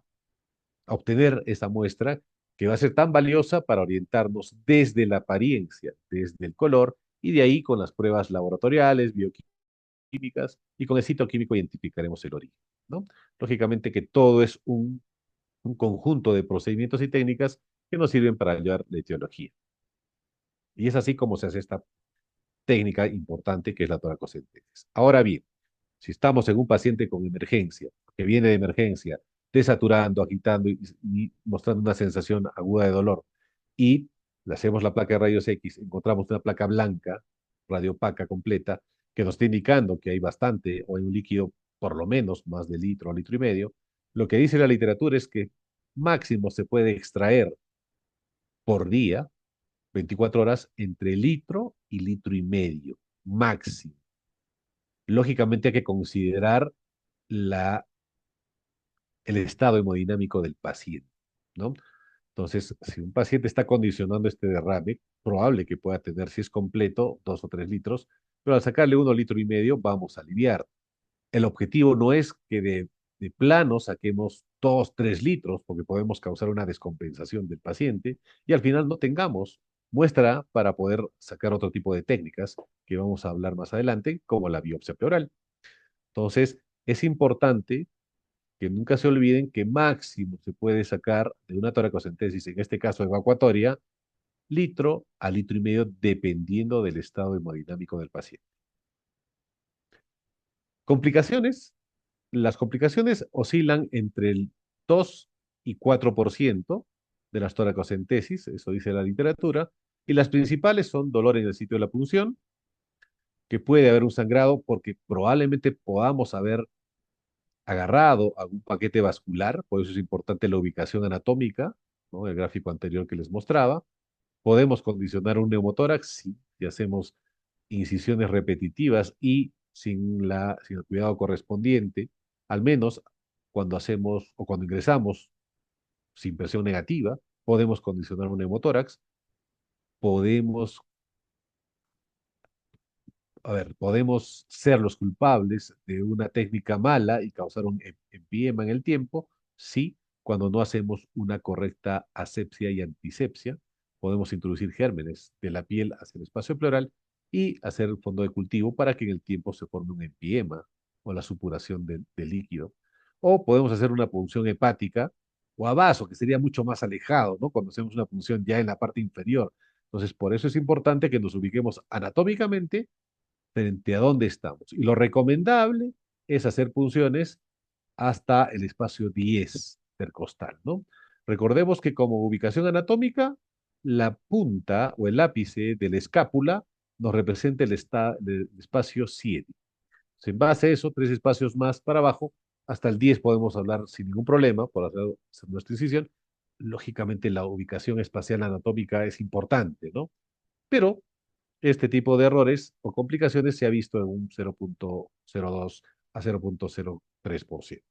obtener esa muestra que va a ser tan valiosa para orientarnos desde la apariencia, desde el color, y de ahí con las pruebas laboratoriales, bioquímicas, y con el citoquímico identificaremos el origen, ¿no? Lógicamente que todo es un conjunto de procedimientos y técnicas que nos sirven para hallar la etiología. Y es así como se hace esta técnica importante que es la toracocentesis. Ahora bien, si estamos en un paciente con emergencia, que viene de emergencia, desaturando, agitando y mostrando una sensación aguda de dolor, y le hacemos la placa de rayos X, encontramos una placa blanca, radiopaca completa, que nos está indicando que hay bastante o hay un líquido por lo menos más de litro o litro y medio, lo que dice la literatura es que máximo se puede extraer por día, 24 horas, entre litro y litro y medio, máximo. Lógicamente hay que considerar la, el estado hemodinámico del paciente, ¿no? Entonces, si un paciente está condicionando este derrame, probable que pueda tener, si es completo, 2 o 3 litros, pero al sacarle 1,5 litros vamos a aliviar. El objetivo no es que de plano saquemos 2, 3 litros, porque podemos causar una descompensación del paciente y al final no tengamos muestra para poder sacar otro tipo de técnicas que vamos a hablar más adelante, como la biopsia pleural. Entonces, es importante que nunca se olviden que máximo se puede sacar de una toracocentesis, en este caso evacuatoria, litro a litro y medio, dependiendo del estado hemodinámico del paciente. Complicaciones. Las complicaciones oscilan entre el 2 y 4% de las toracocentesis, eso dice la literatura, y las principales son dolor en el sitio de la punción, que puede haber un sangrado porque probablemente podamos haber agarrado algún paquete vascular, por eso es importante la ubicación anatómica, ¿no? El gráfico anterior que les mostraba. Podemos condicionar un neumotórax sí, si hacemos incisiones repetitivas y sin el cuidado correspondiente, al menos cuando hacemos o cuando ingresamos sin presión negativa, podemos condicionar un neumotórax, podemos podemos ser los culpables de una técnica mala y causar un empiema en el tiempo, sí, cuando no hacemos una correcta asepsia y antisepsia, podemos introducir gérmenes de la piel hacia el espacio pleural y hacer el fondo de cultivo para que en el tiempo se forme un empiema o la supuración de líquido. O podemos hacer una punción hepática o a vaso, que sería mucho más alejado, ¿no? Cuando hacemos una punción ya en la parte inferior. Entonces, por eso es importante que nos ubiquemos anatómicamente frente a dónde estamos. Y lo recomendable es hacer punciones hasta el espacio 10 intercostal, ¿no? Recordemos que como ubicación anatómica, la punta o el ápice de la escápula nos representa el espacio 7. En base a eso, 3 espacios más para abajo, hasta el 10 podemos hablar sin ningún problema por hacer nuestra incisión. Lógicamente, la ubicación espacial anatómica es importante, ¿no? Pero este tipo de errores o complicaciones se ha visto en un 0,02 a 0,03%.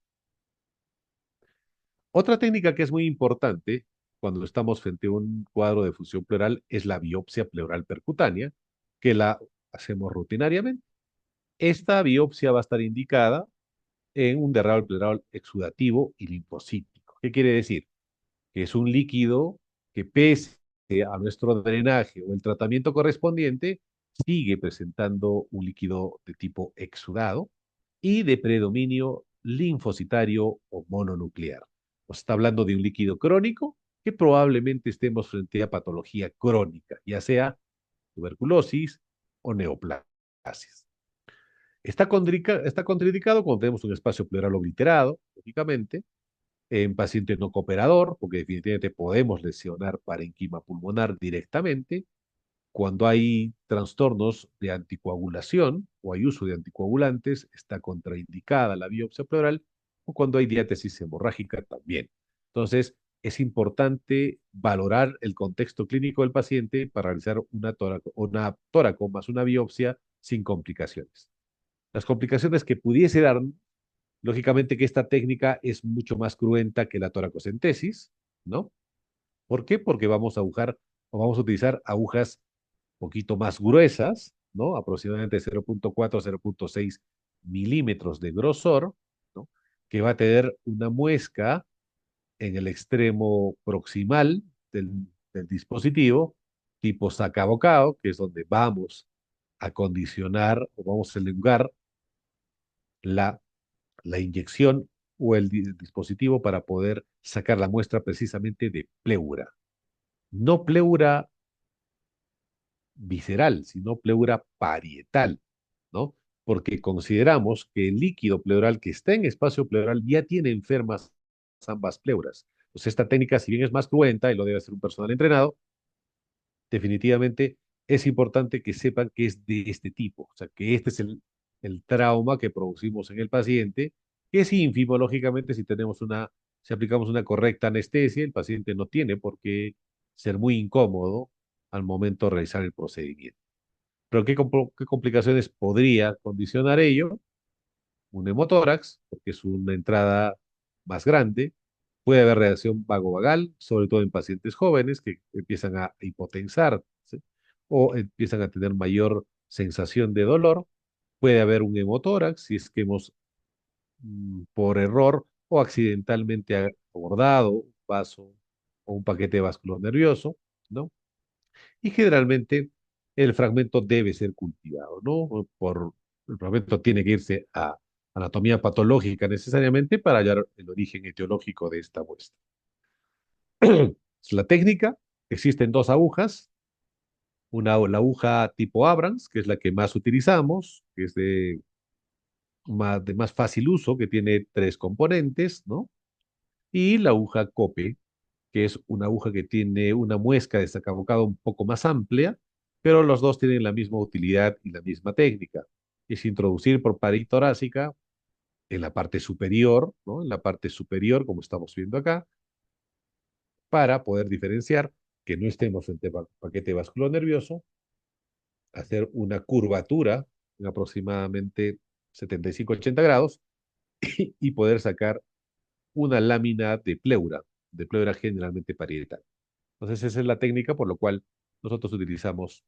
Otra técnica que es muy importante cuando estamos frente a un cuadro de fusión pleural es la biopsia pleural percutánea, que la hacemos rutinariamente. Esta biopsia va a estar indicada en un derrame pleural exudativo y linfocítico. ¿Qué quiere decir? Que es un líquido que pese a nuestro drenaje o el tratamiento correspondiente, sigue presentando un líquido de tipo exudado y de predominio linfocitario o mononuclear. Nos está hablando de un líquido crónico que probablemente estemos frente a patología crónica, ya sea tuberculosis o neoplasias. Está contraindicado cuando tenemos un espacio pleural obliterado, lógicamente, en paciente no cooperador, porque definitivamente podemos lesionar parenquima pulmonar directamente. Cuando hay trastornos de anticoagulación o hay uso de anticoagulantes, está contraindicada la biopsia pleural, o cuando hay diátesis hemorrágica también. Entonces, es importante valorar el contexto clínico del paciente para realizar una tóraco más una biopsia sin complicaciones. Las complicaciones que pudiese dar. Lógicamente que esta técnica es mucho más cruenta que la toracocentesis, ¿no? ¿Por qué? Porque vamos a agujar o vamos a utilizar agujas un poquito más gruesas, ¿no? Aproximadamente 0,4 a 0,6 milímetros de grosor, ¿no? Que va a tener una muesca en el extremo proximal del, del dispositivo, tipo sacabocado, que es donde vamos a condicionar o vamos a elongar la, la inyección o el dispositivo para poder sacar la muestra precisamente de pleura. No pleura visceral, sino pleura parietal, ¿no? Porque consideramos que el líquido pleural que está en espacio pleural ya tiene enfermas ambas pleuras. Pues esta técnica, si bien es más cruenta y lo debe hacer un personal entrenado, definitivamente es importante que sepan que es de este tipo, o sea, que este es el trauma que producimos en el paciente, que es ínfimo, lógicamente, si aplicamos una correcta anestesia, el paciente no tiene por qué ser muy incómodo al momento de realizar el procedimiento. Pero ¿qué complicaciones podría condicionar ello? Un hemotórax, porque es una entrada más grande. Puede haber reacción vagovagal, sobre todo en pacientes jóvenes que empiezan a hipotensar, ¿sí? O empiezan a tener mayor sensación de dolor. Puede haber un hemotórax si es que hemos, por error o accidentalmente abordado un vaso o un paquete vascular nervioso, ¿no? Y generalmente el fragmento debe ser cultivado, ¿no? El fragmento tiene que irse a anatomía patológica necesariamente para hallar el origen etiológico de esta muestra. La técnica, existen dos agujas, la aguja tipo Abrams, que es la que más utilizamos, que es de más fácil uso, que tiene tres componentes, ¿no? Y la aguja Cope, que es una aguja que tiene una muesca de sacabocado un poco más amplia, pero los dos tienen la misma utilidad y la misma técnica. Es introducir por pared torácica en la parte superior, ¿no? En la parte superior, como estamos viendo acá, para poder diferenciar que no estemos frente al paquete vascular nervioso, hacer una curvatura en aproximadamente 75-80 grados y poder sacar una lámina de pleura generalmente parietal. Entonces, esa es la técnica por lo cual nosotros utilizamos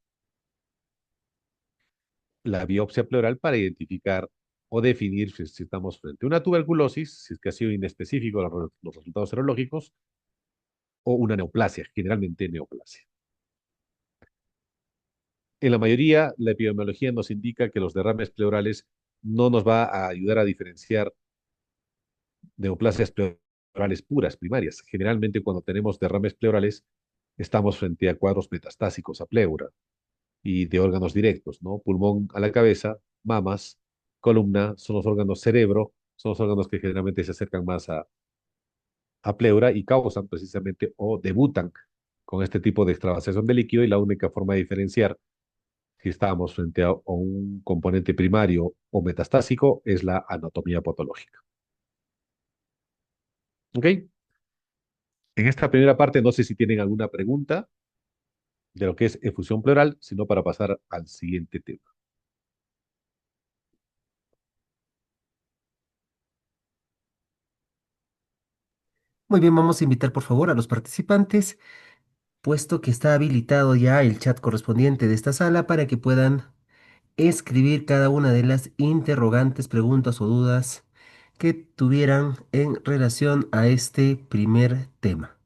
la biopsia pleural para identificar o definir si estamos frente a una tuberculosis, si es que ha sido inespecífico los resultados serológicos, o una neoplasia, generalmente neoplasia. En la mayoría, la epidemiología nos indica que los derrames pleurales no nos va a ayudar a diferenciar neoplasias pleurales puras, primarias. Generalmente, cuando tenemos derrames pleurales, estamos frente a cuadros metastásicos a pleura y de órganos directos, ¿no? Pulmón a la cabeza, mamas, columna, son los órganos cerebro, son los órganos que generalmente se acercan más a pleura y causan precisamente o debutan con este tipo de extravasación de líquido y la única forma de diferenciar si estamos frente a un componente primario o metastásico es la anatomía patológica. ¿Ok? En esta primera parte no sé si tienen alguna pregunta de lo que es efusión pleural, sino para pasar al siguiente tema. Muy bien, vamos a invitar por favor a los participantes, puesto que está habilitado ya el chat correspondiente de esta sala para que puedan escribir cada una de las interrogantes, preguntas o dudas que tuvieran en relación a este primer tema.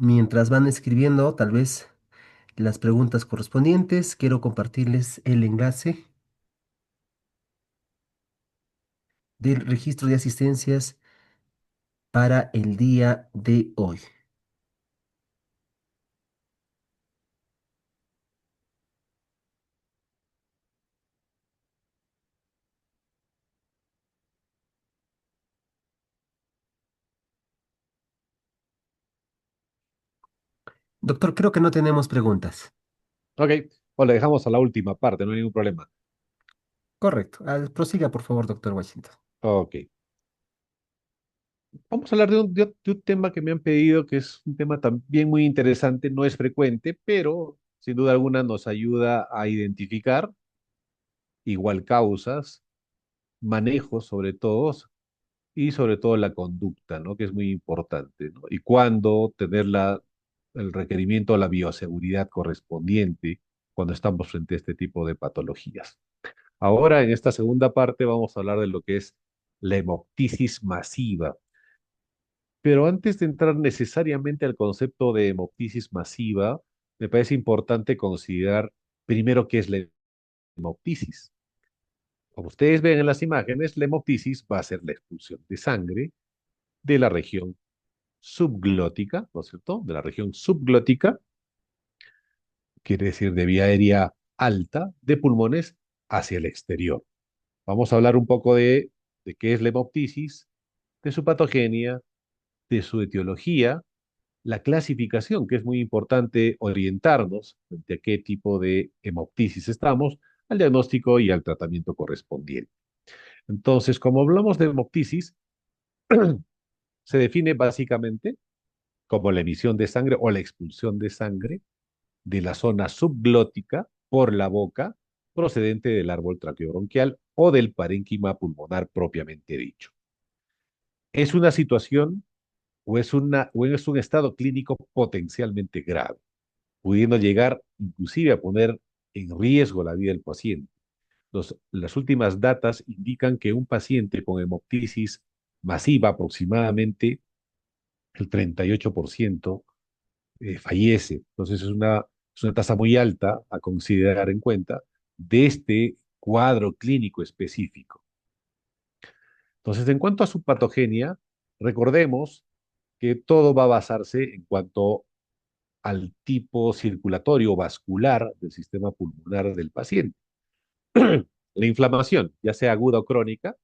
Mientras van escribiendo tal vez las preguntas correspondientes, quiero compartirles el enlace del registro de asistencias para el día de hoy. Doctor, creo que no tenemos preguntas. Ok, o le dejamos a la última parte, no hay ningún problema. Correcto. Prosiga, por favor, doctor Washington. Ok. Vamos a hablar de un tema que me han pedido, que es un tema también muy interesante, no es frecuente, pero sin duda alguna nos ayuda a identificar igual causas, manejos sobre todo, y sobre todo la conducta, ¿no? Que es muy importante, ¿no? Y cuándo tener el requerimiento a la bioseguridad correspondiente cuando estamos frente a este tipo de patologías. Ahora, en esta segunda parte, vamos a hablar de lo que es la hemoptisis masiva. Pero antes de entrar necesariamente al concepto de hemoptisis masiva, me parece importante considerar primero qué es la hemoptisis. Como ustedes ven en las imágenes, la hemoptisis va a ser la expulsión de sangre de la región subglótica, ¿no es cierto? De la región subglótica, quiere decir de vía aérea alta, de pulmones hacia el exterior. Vamos a hablar un poco de qué es la hemoptisis, de su patogenia, de su etiología, la clasificación, que es muy importante orientarnos frente a qué tipo de hemoptisis estamos, al diagnóstico y al tratamiento correspondiente. Entonces, como hablamos de hemoptisis, se define básicamente como la emisión de sangre o la expulsión de sangre de la zona subglótica por la boca procedente del árbol traqueobronquial o del parénquima pulmonar propiamente dicho. Es una situación o es un estado clínico potencialmente grave, pudiendo llegar inclusive a poner en riesgo la vida del paciente. Las últimas datas indican que un paciente con hemoptisis masiva, aproximadamente el 38%, fallece. Entonces es una tasa muy alta a considerar en cuenta de este cuadro clínico específico. Entonces, en cuanto a su patogenia, recordemos que todo va a basarse en cuanto al tipo circulatorio vascular del sistema pulmonar del paciente. La inflamación, ya sea aguda o crónica,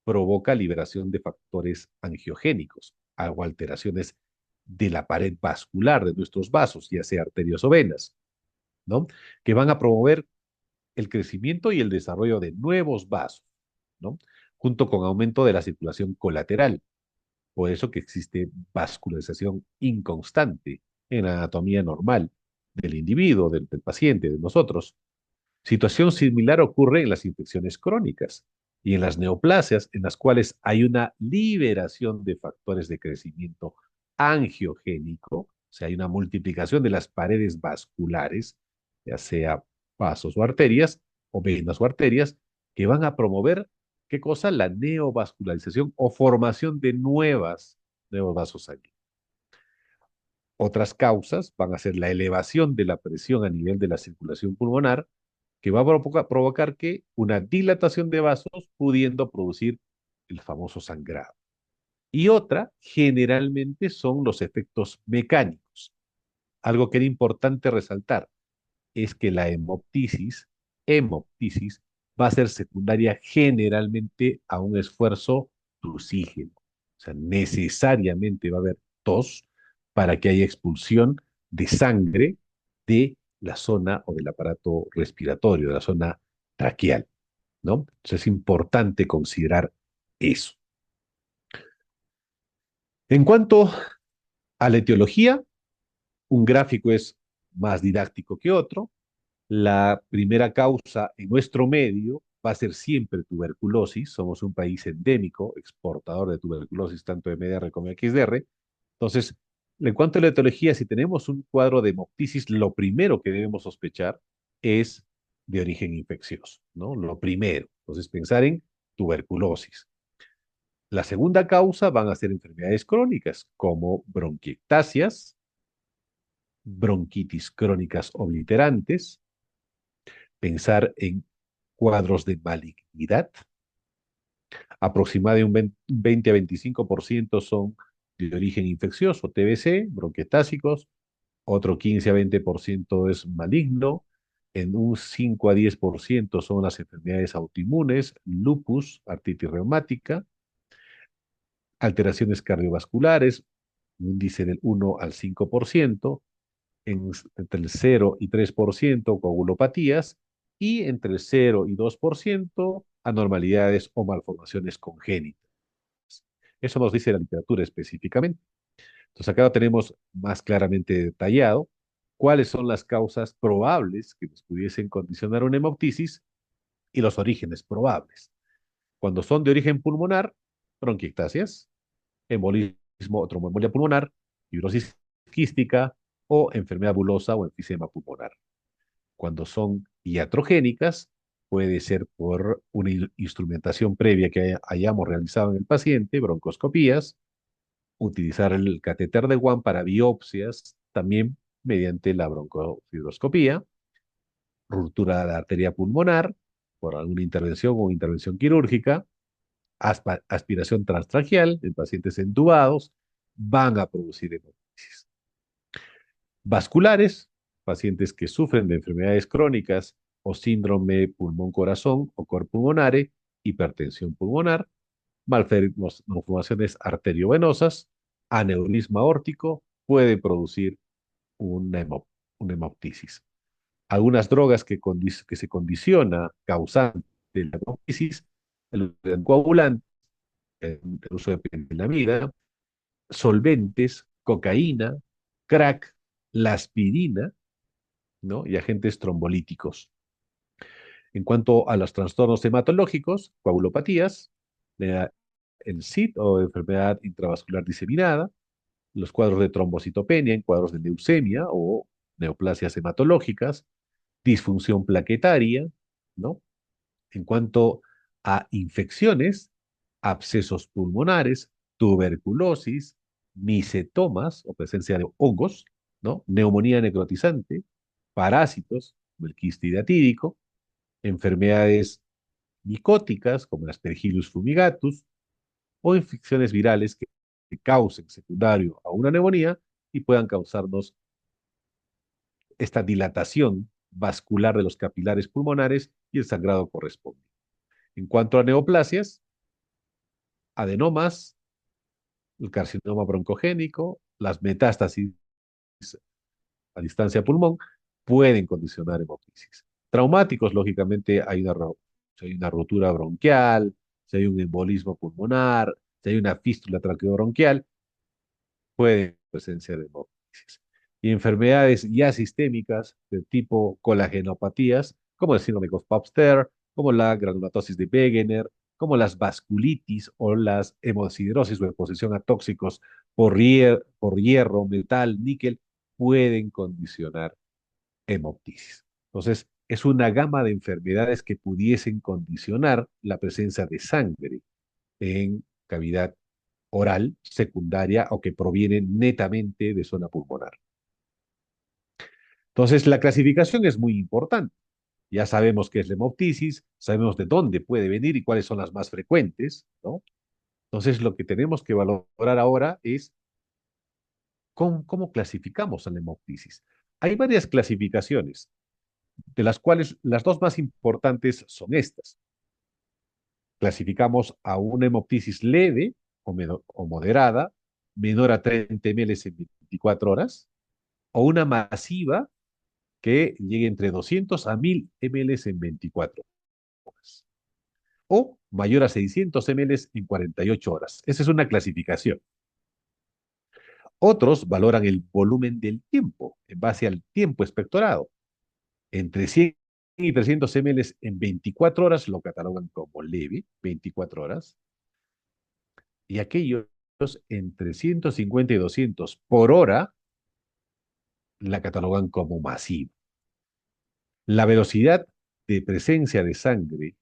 provoca liberación de factores angiogénicos o alteraciones de la pared vascular de nuestros vasos, ya sea arterias o venas, ¿no? Que van a promover el crecimiento y el desarrollo de nuevos vasos, ¿no? Junto con aumento de la circulación colateral. Por eso que existe vascularización inconstante en la anatomía normal del individuo, del paciente, de nosotros. Situación similar ocurre en las infecciones crónicas y en las neoplasias, en las cuales hay una liberación de factores de crecimiento angiogénico, o sea, hay una multiplicación de las paredes vasculares, ya sea vasos o arterias, o venas o arterias, que van a promover, ¿qué cosa? La neovascularización o formación de nuevos vasos sanguíneos. Otras causas van a ser la elevación de la presión a nivel de la circulación pulmonar, que va a provocar que una dilatación de vasos pudiendo producir el famoso sangrado. Y otra, generalmente, son los efectos mecánicos. Algo que era importante resaltar es que la hemoptisis va a ser secundaria generalmente a un esfuerzo trusígeno. O sea, necesariamente va a haber tos para que haya expulsión de sangre de la zona o del aparato respiratorio, de la zona traqueal, ¿no? Entonces es importante considerar eso. En cuanto a la etiología, un gráfico es más didáctico que otro. La primera causa en nuestro medio va a ser siempre tuberculosis. Somos un país endémico, exportador de tuberculosis, tanto MDR como XDR. Entonces, en cuanto a la etiología, si tenemos un cuadro de hemoptisis, lo primero que debemos sospechar es de origen infeccioso, ¿no? Lo primero. Entonces, pensar en tuberculosis. La segunda causa van a ser enfermedades crónicas, como bronquiectasias, bronquitis crónicas obliterantes, pensar en cuadros de malignidad. Aproximadamente un 20 a 25% son de origen infeccioso, TBC, bronquiectásicos, otro 15 a 20% es maligno, en un 5 a 10% son las enfermedades autoinmunes, lupus, artritis reumática, alteraciones cardiovasculares, un índice del 1 al 5%, entre el 0 y 3% coagulopatías y entre el 0 y 2% anormalidades o malformaciones congénitas. Eso nos dice la literatura específicamente. Entonces acá lo tenemos más claramente detallado cuáles son las causas probables que nos pudiesen condicionar una hemoptisis y los orígenes probables. Cuando son de origen pulmonar, bronquiectasias, embolismo o tromboembolia pulmonar, fibrosis quística o enfermedad bulosa o enfisema pulmonar. Cuando son iatrogénicas, puede ser por una instrumentación previa que hayamos realizado en el paciente, broncoscopías, utilizar el catéter de Watt para biopsias, también mediante la broncofibroscopía, ruptura de la arteria pulmonar por alguna intervención o intervención quirúrgica, aspiración transtraquial en pacientes entubados, van a producir hemoptisis. Vasculares, pacientes que sufren de enfermedades crónicas o síndrome pulmón-corazón o cor pulmonare, hipertensión pulmonar, malformaciones arteriovenosas, aneurisma aórtico, puede producir una, una hemoptisis. Algunas drogas que se condiciona causante de la hemoptisis, el coagulante, el uso de pendilamida, solventes, cocaína, crack, la aspirina, ¿no? Y agentes trombolíticos. En cuanto a los trastornos hematológicos, coagulopatías, el SID o enfermedad intravascular diseminada, los cuadros de trombocitopenia en cuadros de leucemia o neoplasias hematológicas, disfunción plaquetaria, ¿no? En cuanto a infecciones, abscesos pulmonares, tuberculosis, micetomas o presencia de hongos, ¿no? Neumonía necrotizante, parásitos, como el quiste hidatídico, enfermedades micóticas como el Aspergillus fumigatus o infecciones virales que causen secundario a una neumonía y puedan causarnos esta dilatación vascular de los capilares pulmonares y el sangrado corresponde. En cuanto a neoplasias, adenomas, el carcinoma broncogénico, las metástasis a distancia pulmón, pueden condicionar hemoptisis. Traumáticos, lógicamente, si hay una rotura bronquial, si hay un embolismo pulmonar, si hay una fístula traqueobronquial, puede presencia de hemoptisis. Y enfermedades ya sistémicas de tipo colagenopatías, como el síndrome de Foster, como la granulomatosis de Wegener, como las vasculitis o las hemosiderosis o exposición a tóxicos por hierro, metal, níquel, pueden condicionar hemoptisis. Entonces, es una gama de enfermedades que pudiesen condicionar la presencia de sangre en cavidad oral secundaria o que provienen netamente de zona pulmonar. Entonces, la clasificación es muy importante. Ya sabemos qué es la hemoptisis, sabemos de dónde puede venir y cuáles son las más frecuentes, ¿no? Entonces, lo que tenemos que valorar ahora es cómo clasificamos a la hemoptisis. Hay varias clasificaciones, de las cuales las dos más importantes son estas. Clasificamos a una hemoptisis leve o moderada, menor a 30 ml en 24 horas, o una masiva que llegue entre 200 a 1000 ml en 24 horas, o mayor a 600 ml en 48 horas. Esa es una clasificación. Otros valoran el volumen del tiempo en base al tiempo expectorado. Entre 100 y 300 ml en 24 horas lo catalogan como leve, 24 horas, y aquellos entre 150 y 200 por hora la catalogan como masiva. La velocidad de presencia de sangre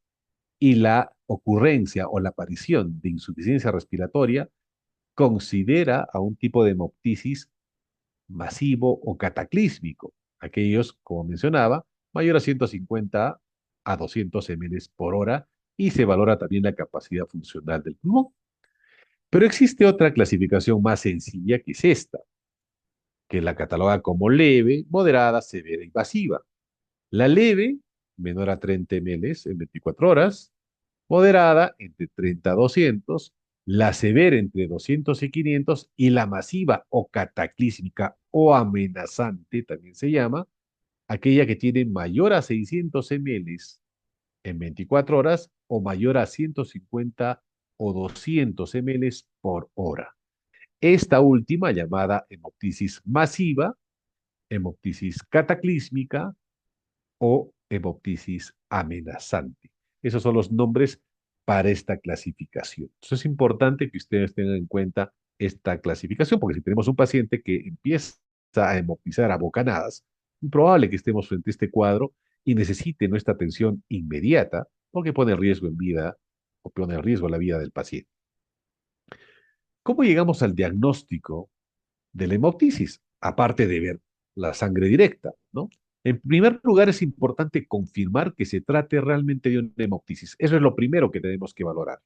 y la ocurrencia o la aparición de insuficiencia respiratoria considera a un tipo de hemoptisis masivo o cataclísmico. Aquellos, como mencionaba, mayor a 150 a 200 ml por hora y se valora también la capacidad funcional del pulmón. Pero existe otra clasificación más sencilla que es esta, que la cataloga como leve, moderada, severa y pasiva. La leve, menor a 30 ml en 24 horas, moderada entre 30 a 200, la severa entre 200 y 500 y la masiva o cataclísmica o amenazante también se llama, aquella que tiene mayor a 600 ml en 24 horas o mayor a 150 o 200 ml por hora. Esta última llamada hemoptisis masiva, hemoptisis cataclísmica o hemoptisis amenazante. Esos son los nombres para esta clasificación. Entonces es importante que ustedes tengan en cuenta esta clasificación, porque si tenemos un paciente que empieza a hemoptizar a bocanadas, es probable que estemos frente a este cuadro y necesite nuestra atención inmediata porque pone en riesgo en vida o pone en riesgo la vida del paciente. ¿Cómo llegamos al diagnóstico de la hemoptisis? Aparte de ver la sangre directa, ¿no? En primer lugar, es importante confirmar que se trate realmente de una hemoptisis. Eso es lo primero que tenemos que valorar.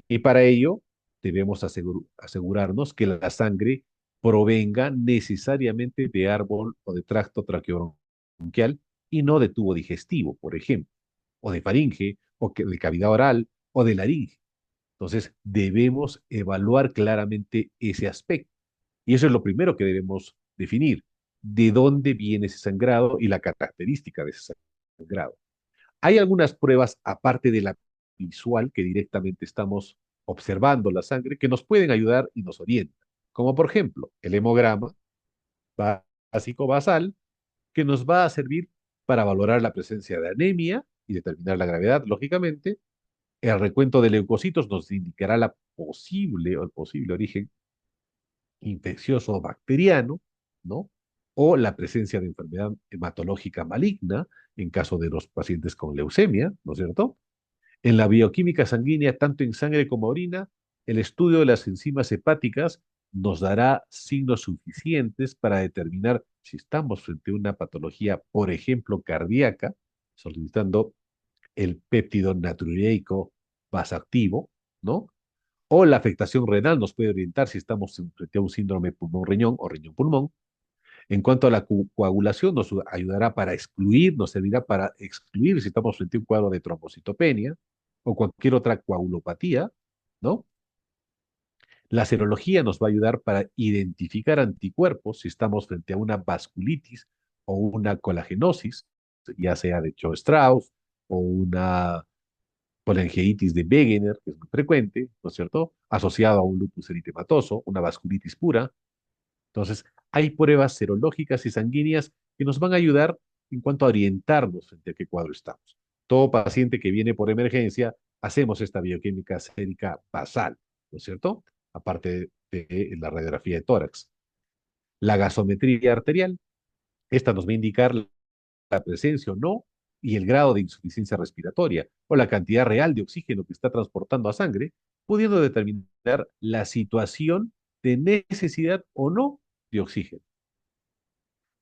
Y para ello, debemos asegurarnos que la sangre provenga necesariamente de árbol o de tracto traqueobronquial y no de tubo digestivo, por ejemplo, o de faringe, o de cavidad oral, o de laringe. Entonces, debemos evaluar claramente ese aspecto. Y eso es lo primero que debemos definir, de dónde viene ese sangrado y la característica de ese sangrado. Hay algunas pruebas, aparte de la visual, que directamente estamos observando la sangre, que nos pueden ayudar y nos orientan, como por ejemplo el hemograma básico basal, que nos va a servir para valorar la presencia de anemia y determinar la gravedad, lógicamente. El recuento de leucocitos nos indicará la posible o el posible origen infeccioso bacteriano, ¿no? O la presencia de enfermedad hematológica maligna en caso de los pacientes con leucemia, ¿no es cierto? En la bioquímica sanguínea, tanto en sangre como orina, el estudio de las enzimas hepáticas nos dará signos suficientes para determinar si estamos frente a una patología, por ejemplo, cardíaca, solicitando el péptido natriureico vasoactivo, ¿no? O la afectación renal nos puede orientar si estamos frente a un síndrome pulmón-riñón o riñón-pulmón. En cuanto a la coagulación, nos ayudará para excluir, nos servirá para excluir si estamos frente a un cuadro de trombocitopenia o cualquier otra coagulopatía, ¿no? La serología nos va a ayudar para identificar anticuerpos si estamos frente a una vasculitis o una colagenosis, ya sea de Strauss o una colangitis de Wegener, que es muy frecuente, ¿no es cierto? Asociado a un lupus eritematoso, una vasculitis pura. Entonces, hay pruebas serológicas y sanguíneas que nos van a ayudar en cuanto a orientarnos frente a qué cuadro estamos. Todo paciente que viene por emergencia, hacemos esta bioquímica sérica basal, ¿no es cierto? Aparte de la radiografía de tórax. La gasometría arterial, esta nos va a indicar la presencia o no y el grado de insuficiencia respiratoria o la cantidad real de oxígeno que está transportando a sangre, pudiendo determinar la situación de necesidad o no de oxígeno.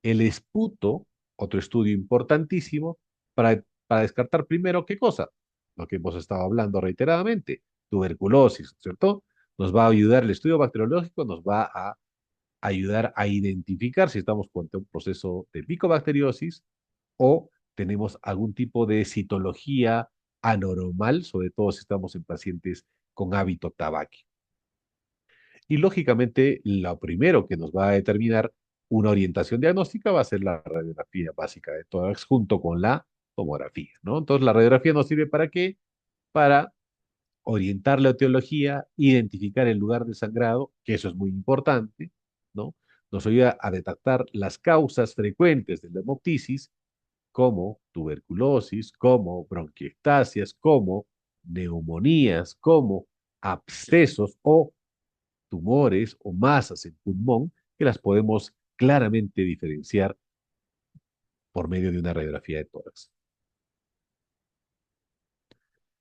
El esputo, otro estudio importantísimo, para descartar primero qué cosa, lo que hemos estado hablando reiteradamente, tuberculosis, ¿cierto? Nos va a ayudar el estudio bacteriológico, nos va a ayudar a identificar si estamos frente a un proceso de micobacteriosis o tenemos algún tipo de citología anormal, sobre todo si estamos en pacientes con hábito tabáquico. Y lógicamente, lo primero que nos va a determinar una orientación diagnóstica va a ser la radiografía básica de tórax junto con la tomografía, ¿no? Entonces, la radiografía nos sirve ¿para qué? Para orientar la etiología, identificar el lugar de sangrado, que eso es muy importante, ¿no? Nos ayuda a detectar las causas frecuentes de la hemoptisis, como tuberculosis, como bronquiectasias, como neumonías, como abscesos o tumores o masas en pulmón, que las podemos claramente diferenciar por medio de una radiografía de tórax.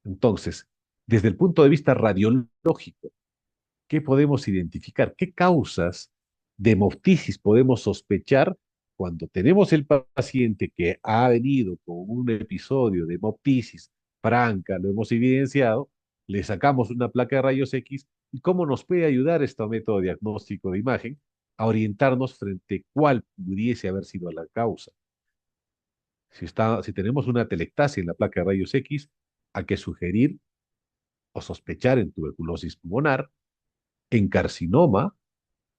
Entonces, desde el punto de vista radiológico, ¿qué podemos identificar? ¿Qué causas de hemoptisis podemos sospechar cuando tenemos el paciente que ha venido con un episodio de hemoptisis franca, lo hemos evidenciado, le sacamos una placa de rayos X y cómo nos puede ayudar este método diagnóstico de imagen a orientarnos frente a cuál pudiese haber sido la causa? Si tenemos una telectasia en la placa de rayos X, hay que sugerir o sospechar en tuberculosis pulmonar, en carcinoma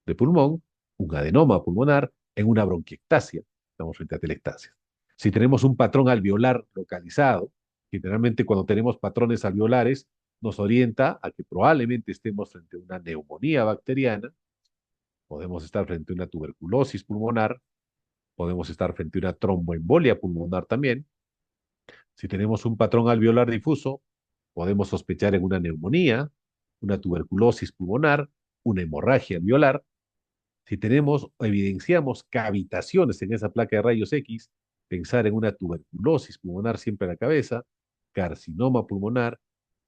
de pulmón, un adenoma pulmonar, en una bronquiectasia. Estamos frente a telectasias. Si tenemos un patrón alveolar localizado, generalmente cuando tenemos patrones alveolares, nos orienta a que probablemente estemos frente a una neumonía bacteriana, podemos estar frente a una tuberculosis pulmonar, podemos estar frente a una tromboembolia pulmonar también. Si tenemos un patrón alveolar difuso, podemos sospechar en una neumonía, una tuberculosis pulmonar, una hemorragia alveolar. Si tenemos o evidenciamos cavitaciones en esa placa de rayos X, pensar en una tuberculosis pulmonar siempre en la cabeza, carcinoma pulmonar,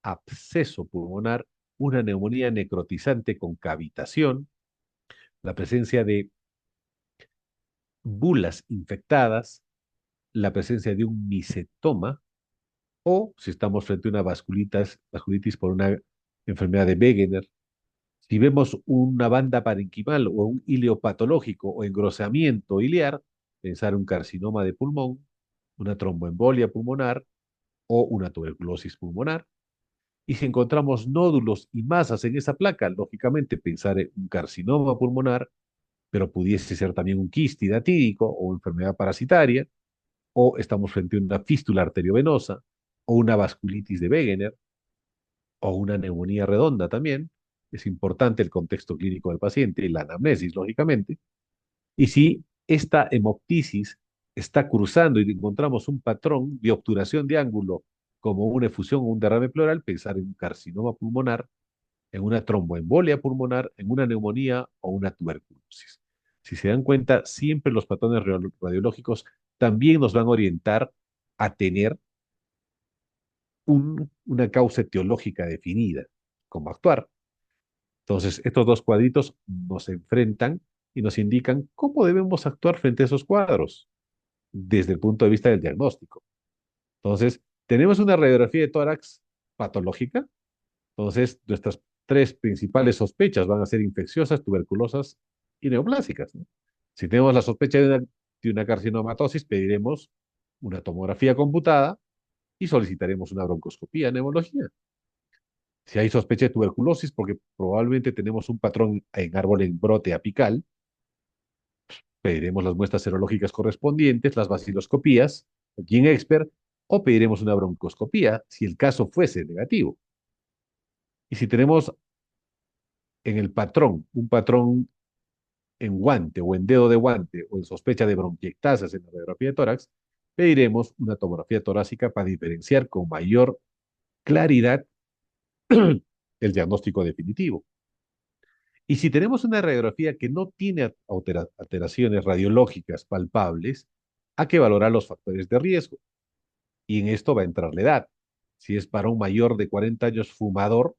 absceso pulmonar, una neumonía necrotizante con cavitación, la presencia de bulas infectadas, la presencia de un micetoma o si estamos frente a una vasculitis por una enfermedad de Wegener. Si vemos una banda parenquimal o un ileopatológico o engrosamiento ilear, pensar un carcinoma de pulmón, una tromboembolia pulmonar o una tuberculosis pulmonar. Y si encontramos nódulos y masas en esa placa, lógicamente pensar en un carcinoma pulmonar, pero pudiese ser también un quiste datídico o enfermedad parasitaria, o estamos frente a una fístula arteriovenosa, o una vasculitis de Wegener, o una neumonía redonda también. Es importante el contexto clínico del paciente y la anamnesis, lógicamente. Y si esta hemoptisis está cruzando y encontramos un patrón de obturación de ángulo como una efusión o un derrame pleural, pensar en un carcinoma pulmonar, en una tromboembolia pulmonar, en una neumonía o una tuberculosis. Si se dan cuenta, siempre los patrones radiológicos también nos van a orientar a tener una causa etiológica definida, cómo actuar. Entonces, estos dos cuadritos nos enfrentan y nos indican cómo debemos actuar frente a esos cuadros desde el punto de vista del diagnóstico. Entonces, tenemos una radiografía de tórax patológica. Entonces, nuestras tres principales sospechas van a ser infecciosas, tuberculosas y neoplásicas, ¿no? Si tenemos la sospecha de una carcinomatosis, pediremos una tomografía computada y solicitaremos una broncoscopía, neumología. Si hay sospecha de tuberculosis, porque probablemente tenemos un patrón en árbol en brote apical, pediremos las muestras serológicas correspondientes, las baciloscopías, aquí en expert, o pediremos una broncoscopía si el caso fuese negativo. Y si tenemos en el patrón, un patrón en guante o en dedo de guante o en sospecha de bronquiectasias en la radiografía de tórax, pediremos una tomografía torácica para diferenciar con mayor claridad el diagnóstico definitivo. Y si tenemos una radiografía que no tiene alteraciones radiológicas palpables, hay que valorar los factores de riesgo. Y en esto va a entrar la edad. Si es para un mayor de 40 años fumador,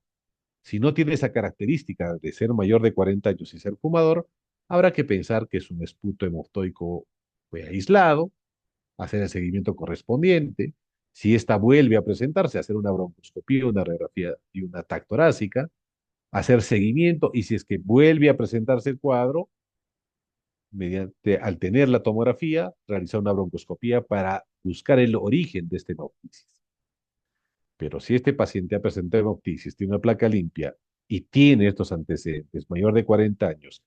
si no tiene esa característica de ser mayor de 40 años y ser fumador, habrá que pensar que es un esputo hemoptoico aislado, hacer el seguimiento correspondiente. Si esta vuelve a presentarse, hacer una broncoscopía, una radiografía y una TAC torácica, hacer seguimiento y si es que vuelve a presentarse el cuadro, mediante, al tener la tomografía, realizar una broncoscopía para buscar el origen de este hemoptisis. Pero si este paciente ha presentado hemoptisis, tiene una placa limpia y tiene estos antecedentes, mayor de 40 años,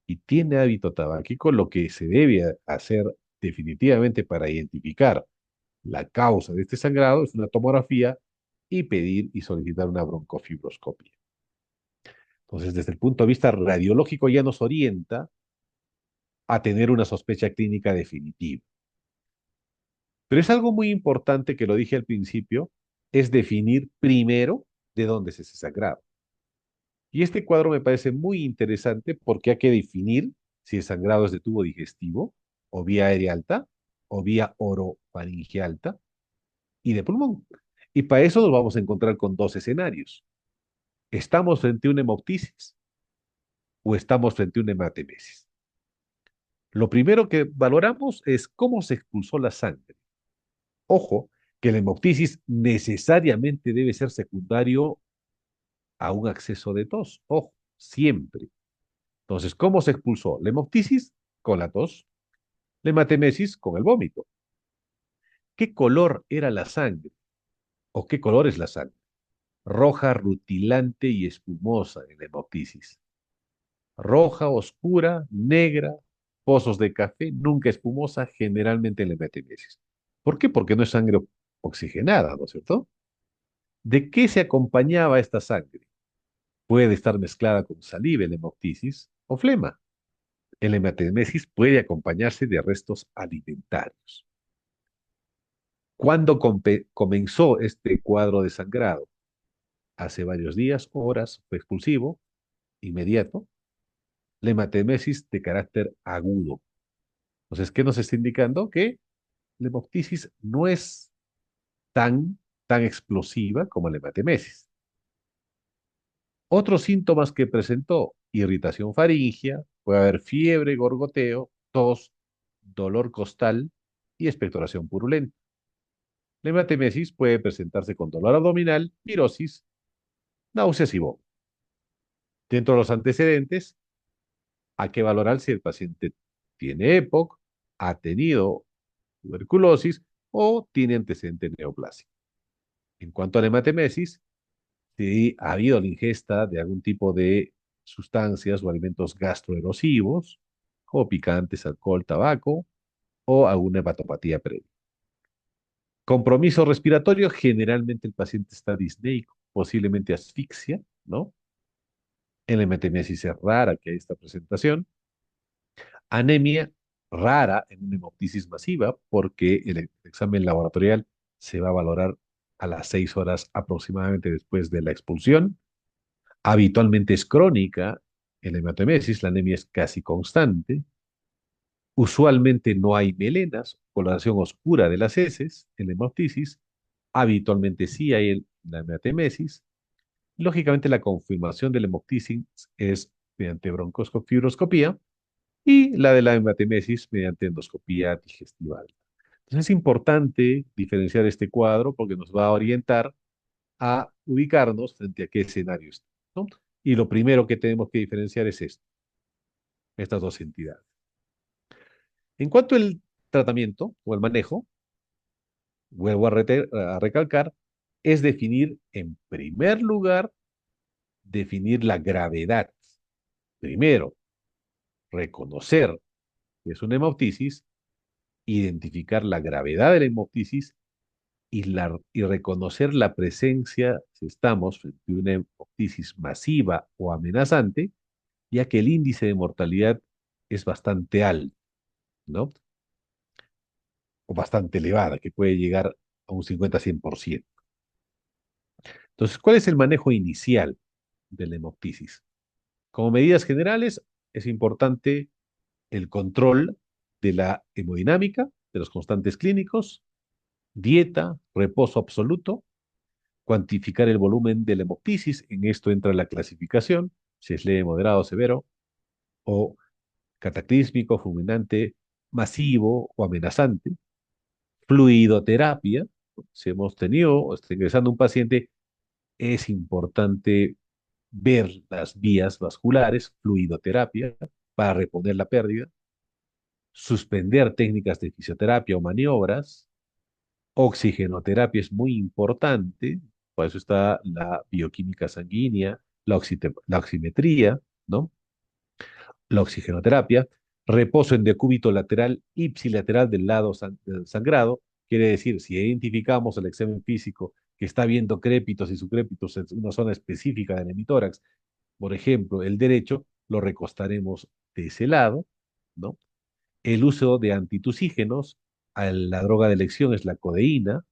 y tiene hábito tabáquico, lo que se debe hacer definitivamente para identificar la causa de este sangrado es una tomografía y pedir y solicitar una broncofibroscopia. Entonces, desde el punto de vista radiológico ya nos orienta a tener una sospecha clínica definitiva. Pero es algo muy importante que lo dije al principio, es definir primero de dónde es ese sangrado. Y este cuadro me parece muy interesante porque hay que definir si el sangrado es de tubo digestivo, o vía aérea alta, o vía orofaringe alta, y de pulmón. Y para eso nos vamos a encontrar con dos escenarios. ¿Estamos frente a una hemoptisis o estamos frente a una hematemesis? Lo primero que valoramos es cómo se expulsó la sangre. Ojo, que la hemoptisis necesariamente debe ser secundario a un acceso de tos. Ojo, siempre. Entonces, ¿cómo se expulsó? La hemoptisis con la tos, la hematemesis con el vómito. ¿Qué color era la sangre? ¿O qué color es la sangre? Roja, rutilante y espumosa en la hemoptisis. Roja, oscura, negra, pozos de café, nunca espumosa, generalmente en la hematemesis. ¿Por qué? Porque no es sangre oxigenada, ¿no es cierto? ¿De qué se acompañaba esta sangre? Puede estar mezclada con saliva en la hemoptisis o flema. En la hematemesis puede acompañarse de restos alimentarios. ¿Cuándo comenzó este cuadro de sangrado? Hace varios días, horas, fue expulsivo, inmediato. La hematemesis de carácter agudo. Entonces, ¿qué nos está indicando? Que la hemoptisis no es tan explosiva como la hematemesis. Otros síntomas que presentó: irritación faríngea, puede haber fiebre, gorgoteo, tos, dolor costal y expectoración purulenta. La hematemesis puede presentarse con dolor abdominal, pirosis, náuseas y vómitos. Dentro de los antecedentes, hay que valorar si el paciente tiene EPOC, ha tenido tuberculosis o tiene antecedente neoplásico. En cuanto a la hematemesis, si ha habido la ingesta de algún tipo de sustancias o alimentos gastroerosivos, como picantes, alcohol, tabaco, o alguna hepatopatía previa. Compromiso respiratorio: generalmente el paciente está disneico, posiblemente asfixia, ¿no? En la hematemesis es rara que haya esta presentación. Anemia, rara en una hemoptisis masiva, porque el examen laboratorial se va a valorar a las 6 horas aproximadamente después de la expulsión. Habitualmente es crónica en la hematemesis, la anemia es casi constante. Usualmente no hay melenas, coloración oscura de las heces en la hemoptisis. Habitualmente sí hay en la hematemesis. Lógicamente, la confirmación de la hemoptisis es mediante broncoscopiuroscopía y la de la hematemesis mediante endoscopía digestiva alta. Entonces es importante diferenciar este cuadro porque nos va a orientar a ubicarnos frente a qué escenario está, ¿no? Y lo primero que tenemos que diferenciar es esto, estas dos entidades. En cuanto al tratamiento o el manejo, vuelvo a recalcar, es definir, en primer lugar, definir la gravedad. Primero, reconocer que es una hemoptisis, identificar la gravedad de la hemoptisis y reconocer la presencia, si estamos frente a una hemoptisis masiva o amenazante, ya que el índice de mortalidad es bastante alto, ¿no? O bastante elevada, que puede llegar a un 50-100%. Entonces, ¿cuál es el manejo inicial de la hemoptisis? Como medidas generales, es importante el control de la hemodinámica, de los constantes clínicos, dieta, reposo absoluto, cuantificar el volumen de la hemoptisis. En esto entra la clasificación, si es leve, moderado, severo, o cataclísmico, fulminante, masivo o amenazante. Fluidoterapia: si hemos tenido o está ingresando un paciente, es importante ver las vías vasculares, fluidoterapia, para reponer la pérdida. Suspender técnicas de fisioterapia o maniobras. Oxigenoterapia es muy importante, por eso está la bioquímica sanguínea, la oximetría, ¿no? La oxigenoterapia. Reposo en decúbito lateral ipsilateral del lado del sangrado, quiere decir, si identificamos el examen físico que está viendo crépitos y subcrépitos en una zona específica del hemitórax, por ejemplo, el derecho, lo recostaremos de ese lado, ¿no? El uso de antitusígenos, la droga de elección es la codeína,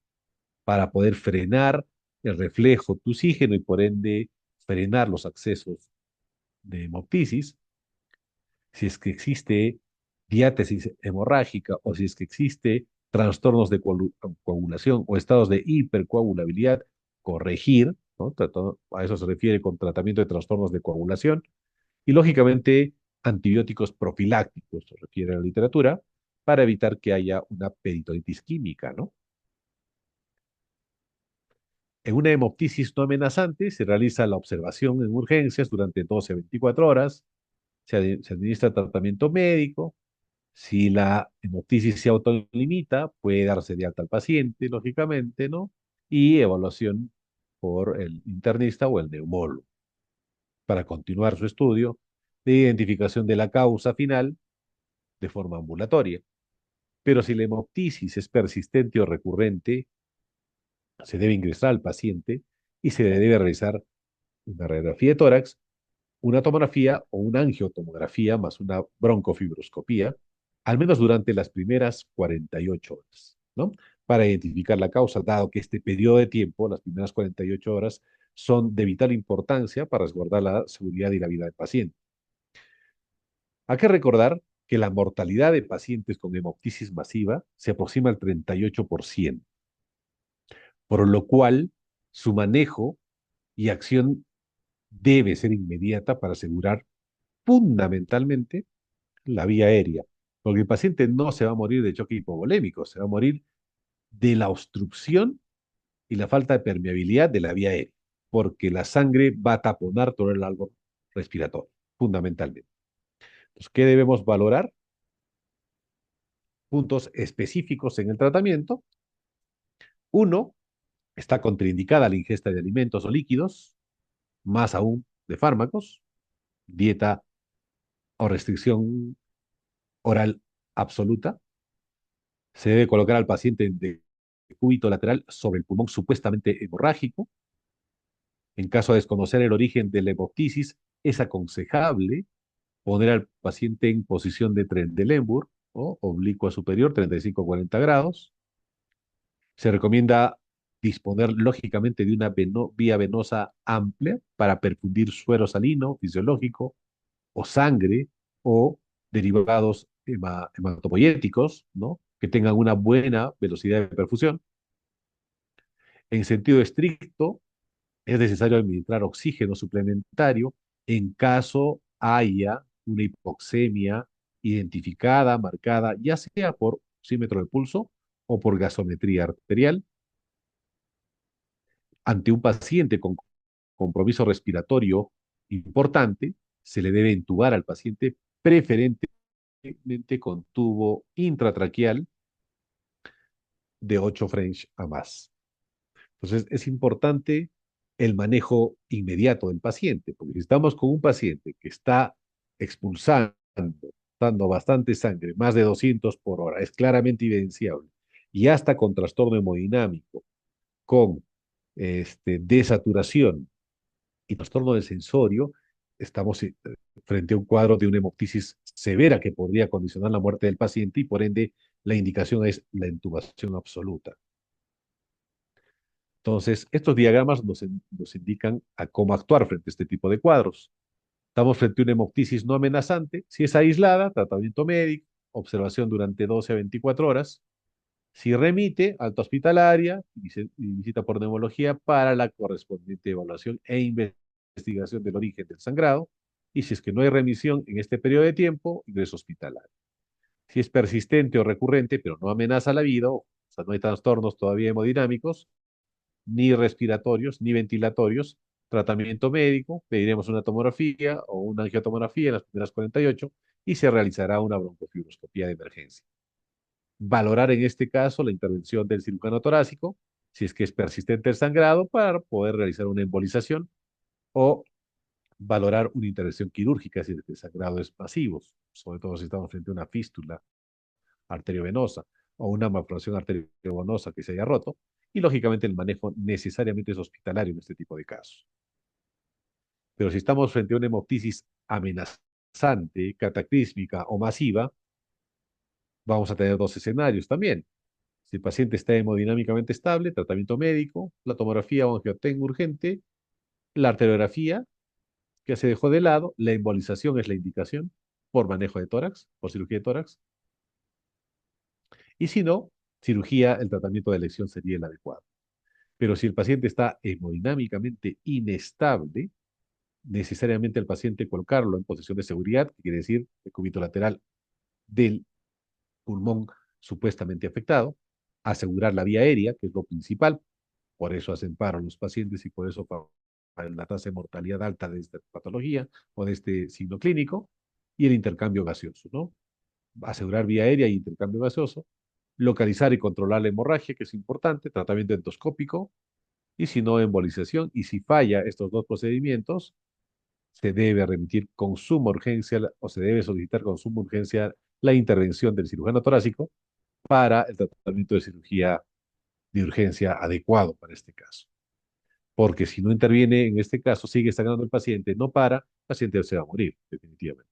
para poder frenar el reflejo tusígeno y por ende frenar los accesos de hemoptisis. Si es que existe diátesis hemorrágica o si es que existe trastornos de coagulación o estados de hipercoagulabilidad, corregir, ¿no? A eso se refiere con tratamiento de trastornos de coagulación. Y lógicamente, antibióticos profilácticos, se refiere a la literatura, para evitar que haya una peritonitis química, ¿no? En una hemoptisis no amenazante se realiza la observación en urgencias durante 12 a 24 horas, se administra tratamiento médico. Si la hemoptisis se autolimita, puede darse de alta al paciente, lógicamente, ¿no? Y evaluación por el internista o el neumólogo para continuar su estudio de identificación de la causa final de forma ambulatoria. Pero si la hemoptisis es persistente o recurrente, se debe ingresar al paciente y se le debe realizar una radiografía de tórax, una tomografía o una angiotomografía más una broncofibroscopía, al menos durante las primeras 48 horas, ¿no? Para identificar la causa, dado que este periodo de tiempo, las primeras 48 horas, son de vital importancia para resguardar la seguridad y la vida del paciente. Hay que recordar que la mortalidad de pacientes con hemoptisis masiva se aproxima al 38%, por lo cual su manejo y acción debe ser inmediata para asegurar fundamentalmente la vía aérea, porque el paciente no se va a morir de choque hipovolémico, se va a morir de la obstrucción y la falta de permeabilidad de la vía aérea, porque la sangre va a taponar todo el árbol respiratorio, fundamentalmente. Entonces, ¿qué debemos valorar? Puntos específicos en el tratamiento. Uno, está contraindicada la ingesta de alimentos o líquidos, más aún de fármacos, dieta o restricción oral absoluta. Se debe colocar al paciente de cúbito lateral sobre el pulmón supuestamente hemorrágico. En caso de desconocer el origen de la hemoptisis, es aconsejable poner al paciente en posición de Trendelenburg o oblicua superior, 35 a 40 grados. Se recomienda disponer lógicamente de una vía venosa amplia para perfundir suero salino fisiológico o sangre o derivados hematopoyéticos, ¿no? Que tengan una buena velocidad de perfusión. En sentido estricto, es necesario administrar oxígeno suplementario en caso haya una hipoxemia identificada, marcada, ya sea por oxímetro de pulso o por gasometría arterial. Ante un paciente con compromiso respiratorio importante, se le debe intubar al paciente preferentemente con tubo intratraqueal de 8 French a más. Entonces, es importante el manejo inmediato del paciente, porque si estamos con un paciente que está expulsando, dando bastante sangre, más de 200 por hora, es claramente evidenciable, y hasta con trastorno hemodinámico, con desaturación y trastorno del sensorio, estamos frente a un cuadro de una hemoptisis severa que podría condicionar la muerte del paciente y por ende la indicación es la intubación absoluta. Entonces, estos diagramas nos indican a cómo actuar frente a este tipo de cuadros. Estamos frente a una hemoptisis no amenazante. Si es aislada, tratamiento médico, observación durante 12 a 24 horas. Si remite, alta hospitalaria y visita por neumología para la correspondiente evaluación e investigación del origen del sangrado. Y si es que no hay remisión en este periodo de tiempo, ingreso hospitalario. Si es persistente o recurrente, pero no amenaza la vida, o sea, no hay trastornos todavía hemodinámicos, ni respiratorios, ni ventilatorios, tratamiento médico, pediremos una tomografía o una angiotomografía en las primeras 48 y se realizará una broncofibroscopía de emergencia. Valorar en este caso la intervención del cirujano torácico, si es que es persistente el sangrado, para poder realizar una embolización o valorar una intervención quirúrgica si el sangrado es masivo, sobre todo si estamos frente a una fístula arteriovenosa o una malformación arteriovenosa que se haya roto, y lógicamente el manejo necesariamente es hospitalario en este tipo de casos. Pero si estamos frente a una hemoptisis amenazante, cataclísmica o masiva, vamos a tener dos escenarios también. Si el paciente está hemodinámicamente estable, tratamiento médico, la tomografía o angiotengo urgente, la arteriografía, que se dejó de lado, la embolización es la indicación por manejo de tórax, por cirugía de tórax, y si no, cirugía, el tratamiento de elección sería el adecuado. Pero si el paciente está hemodinámicamente inestable, necesariamente el paciente colocarlo en posición de seguridad, que quiere decir el cúbito lateral del pulmón supuestamente afectado, asegurar la vía aérea, que es lo principal, por eso hacen paro los pacientes y por eso para la tasa de mortalidad alta de esta patología o de este signo clínico, y el intercambio gaseoso, ¿no? Asegurar vía aérea y intercambio gaseoso, localizar y controlar la hemorragia, que es importante, tratamiento endoscópico, y si no, embolización, y si falla estos dos procedimientos, se debe remitir con suma urgencia o se debe solicitar con suma urgencia la intervención del cirujano torácico para el tratamiento de cirugía de urgencia adecuado para este caso. Porque si no interviene en este caso, sigue sangrando el paciente, no para, el paciente se va a morir, definitivamente.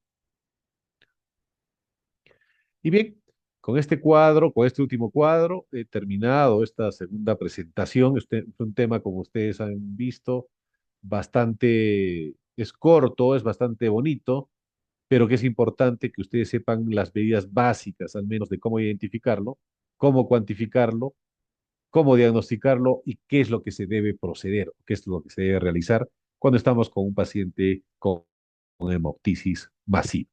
Y bien, con este cuadro, con este último cuadro, he terminado esta segunda presentación. Este es un tema, como ustedes han visto, bastante, es corto, es bastante bonito, pero que es importante que ustedes sepan las medidas básicas, al menos de cómo identificarlo, cómo cuantificarlo, cómo diagnosticarlo y qué es lo que se debe proceder, qué es lo que se debe realizar cuando estamos con un paciente con hemoptisis masiva.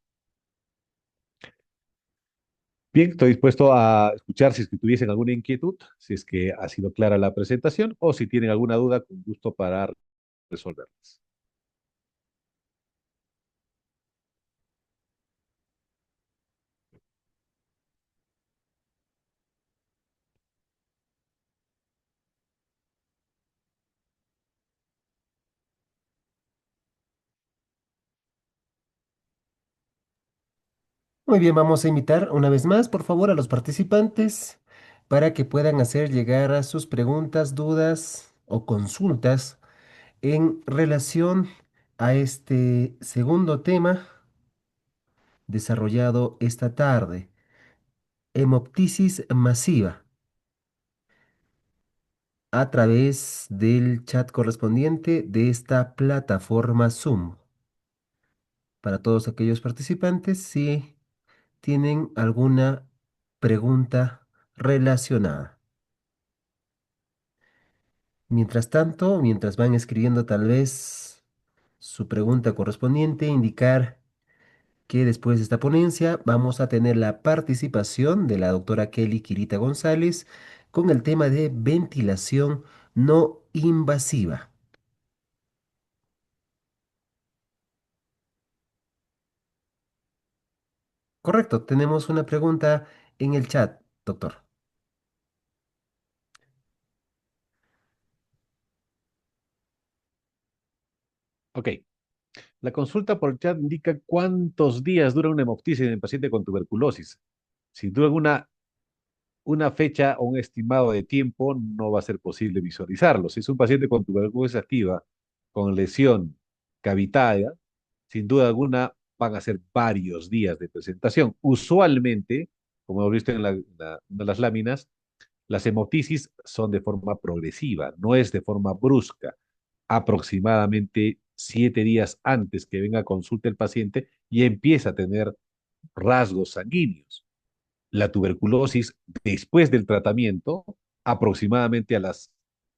Bien, estoy dispuesto a escuchar si es que tuviesen alguna inquietud, si es que ha sido clara la presentación o si tienen alguna duda, con gusto para resolverlas. Muy bien, vamos a invitar una vez más, por favor, a los participantes para que puedan hacer llegar a sus preguntas, dudas o consultas en relación a este segundo tema desarrollado esta tarde, hemoptisis masiva, a través del chat correspondiente de esta plataforma Zoom. Para todos aquellos participantes, si tienen alguna pregunta relacionada. Mientras tanto, mientras van escribiendo tal vez su pregunta correspondiente, indicar que después de esta ponencia vamos a tener la participación de la doctora Kelly Quirita González con el tema de ventilación no invasiva. Correcto, tenemos una pregunta en el chat, doctor. Ok, la consulta por chat indica cuántos días dura una hemoptisis en el paciente con tuberculosis. Sin duda alguna, una fecha o un estimado de tiempo no va a ser posible visualizarlo. Si es un paciente con tuberculosis activa, con lesión cavitaria, sin duda alguna van a ser varios días de presentación. Usualmente, como hemos visto en una de las láminas, las hemoptisis son de forma progresiva, no es de forma brusca. Aproximadamente 7 días antes que venga a consulta el paciente y empieza a tener rasgos sanguíneos. La tuberculosis, después del tratamiento, aproximadamente a las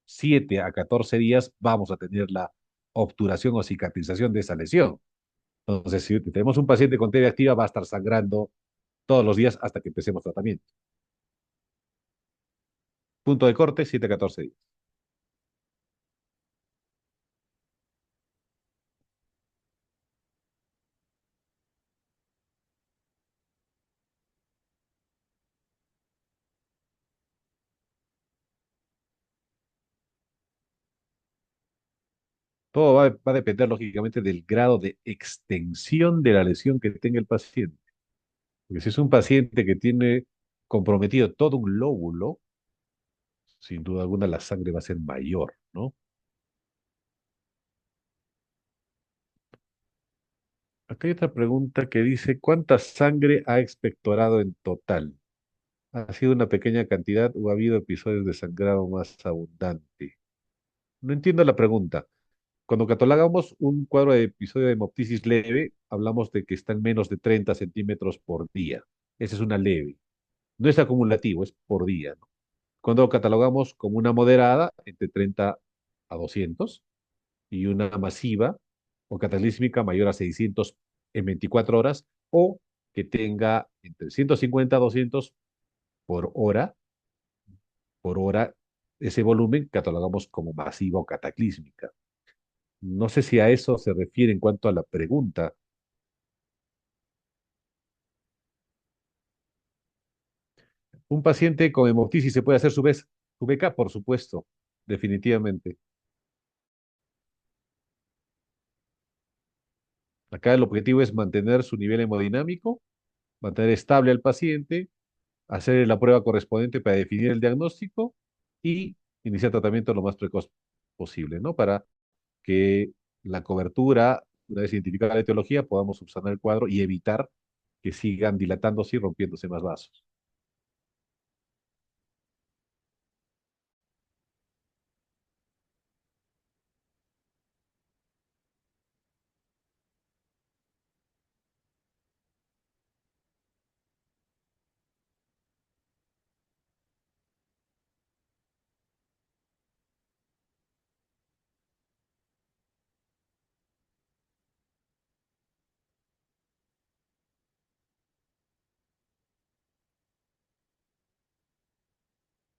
7 a 14 días, vamos a tener la obturación o cicatrización de esa lesión. Entonces, si tenemos un paciente con TB activa, va a estar sangrando todos los días hasta que empecemos tratamiento. Punto de corte, 7 a 14 días. Todo va a depender, lógicamente, del grado de extensión de la lesión que tenga el paciente. Porque si es un paciente que tiene comprometido todo un lóbulo, sin duda alguna la sangre va a ser mayor, ¿no? Acá hay otra pregunta que dice, ¿cuánta sangre ha expectorado en total? ¿Ha sido una pequeña cantidad o ha habido episodios de sangrado más abundante? No entiendo la pregunta. Cuando catalogamos un cuadro de episodio de hemoptisis leve, hablamos de que está en menos de 30 centímetros por día. Esa es una leve. No es acumulativo, es por día, ¿no? Cuando lo catalogamos como una moderada, entre 30 a 200, y una masiva o catalísmica mayor a 600 en 24 horas, o que tenga entre 150 a 200 por hora, ese volumen catalogamos como masiva o cataclísmica. No sé si a eso se refiere en cuanto a la pregunta. ¿Un paciente con hemoptisis se puede hacer su beca? Por supuesto, definitivamente. Acá el objetivo es mantener su nivel hemodinámico, mantener estable al paciente, hacer la prueba correspondiente para definir el diagnóstico y iniciar tratamiento lo más precoz posible, ¿no? Para que la cobertura, una vez identificada la etiología, podamos subsanar el cuadro y evitar que sigan dilatándose y rompiéndose más vasos.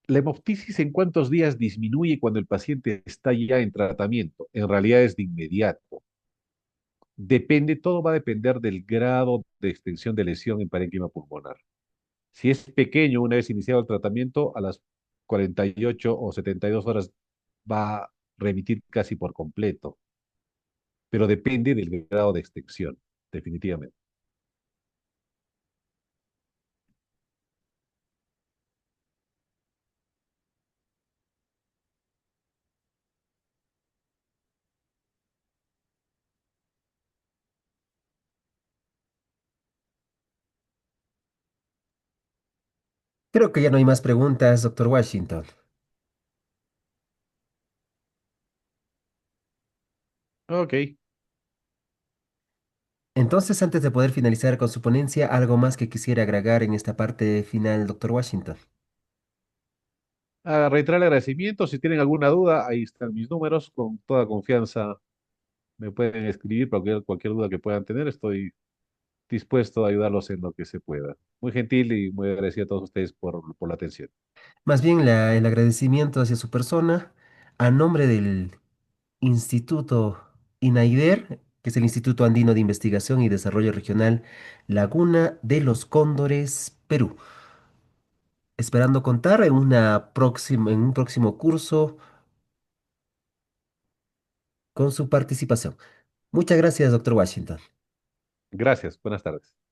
La hemoptisis en cuántos días disminuye cuando el paciente está ya en tratamiento. En realidad es de inmediato. Depende, todo va a depender del grado de extensión de lesión en parénquima pulmonar. Si es pequeño, una vez iniciado el tratamiento, a las 48 o 72 horas va a remitir casi por completo, pero depende del grado de extensión, definitivamente. Creo que ya no hay más preguntas, doctor Washington. Ok. Entonces, antes de poder finalizar con su ponencia, ¿algo más que quisiera agregar en esta parte final, doctor Washington? Reiterar el agradecimiento. Si tienen alguna duda, ahí están mis números. Con toda confianza me pueden escribir cualquier duda que puedan tener. Estoy dispuesto a ayudarlos en lo que se pueda. Muy gentil y muy agradecido a todos ustedes por la atención. Más bien el agradecimiento hacia su persona a nombre del Instituto INAIDER, que es el Instituto Andino de Investigación y Desarrollo Regional Laguna de los Cóndores, Perú. Esperando contar en un próximo curso con su participación. Muchas gracias, doctor Washington. Gracias. Buenas tardes.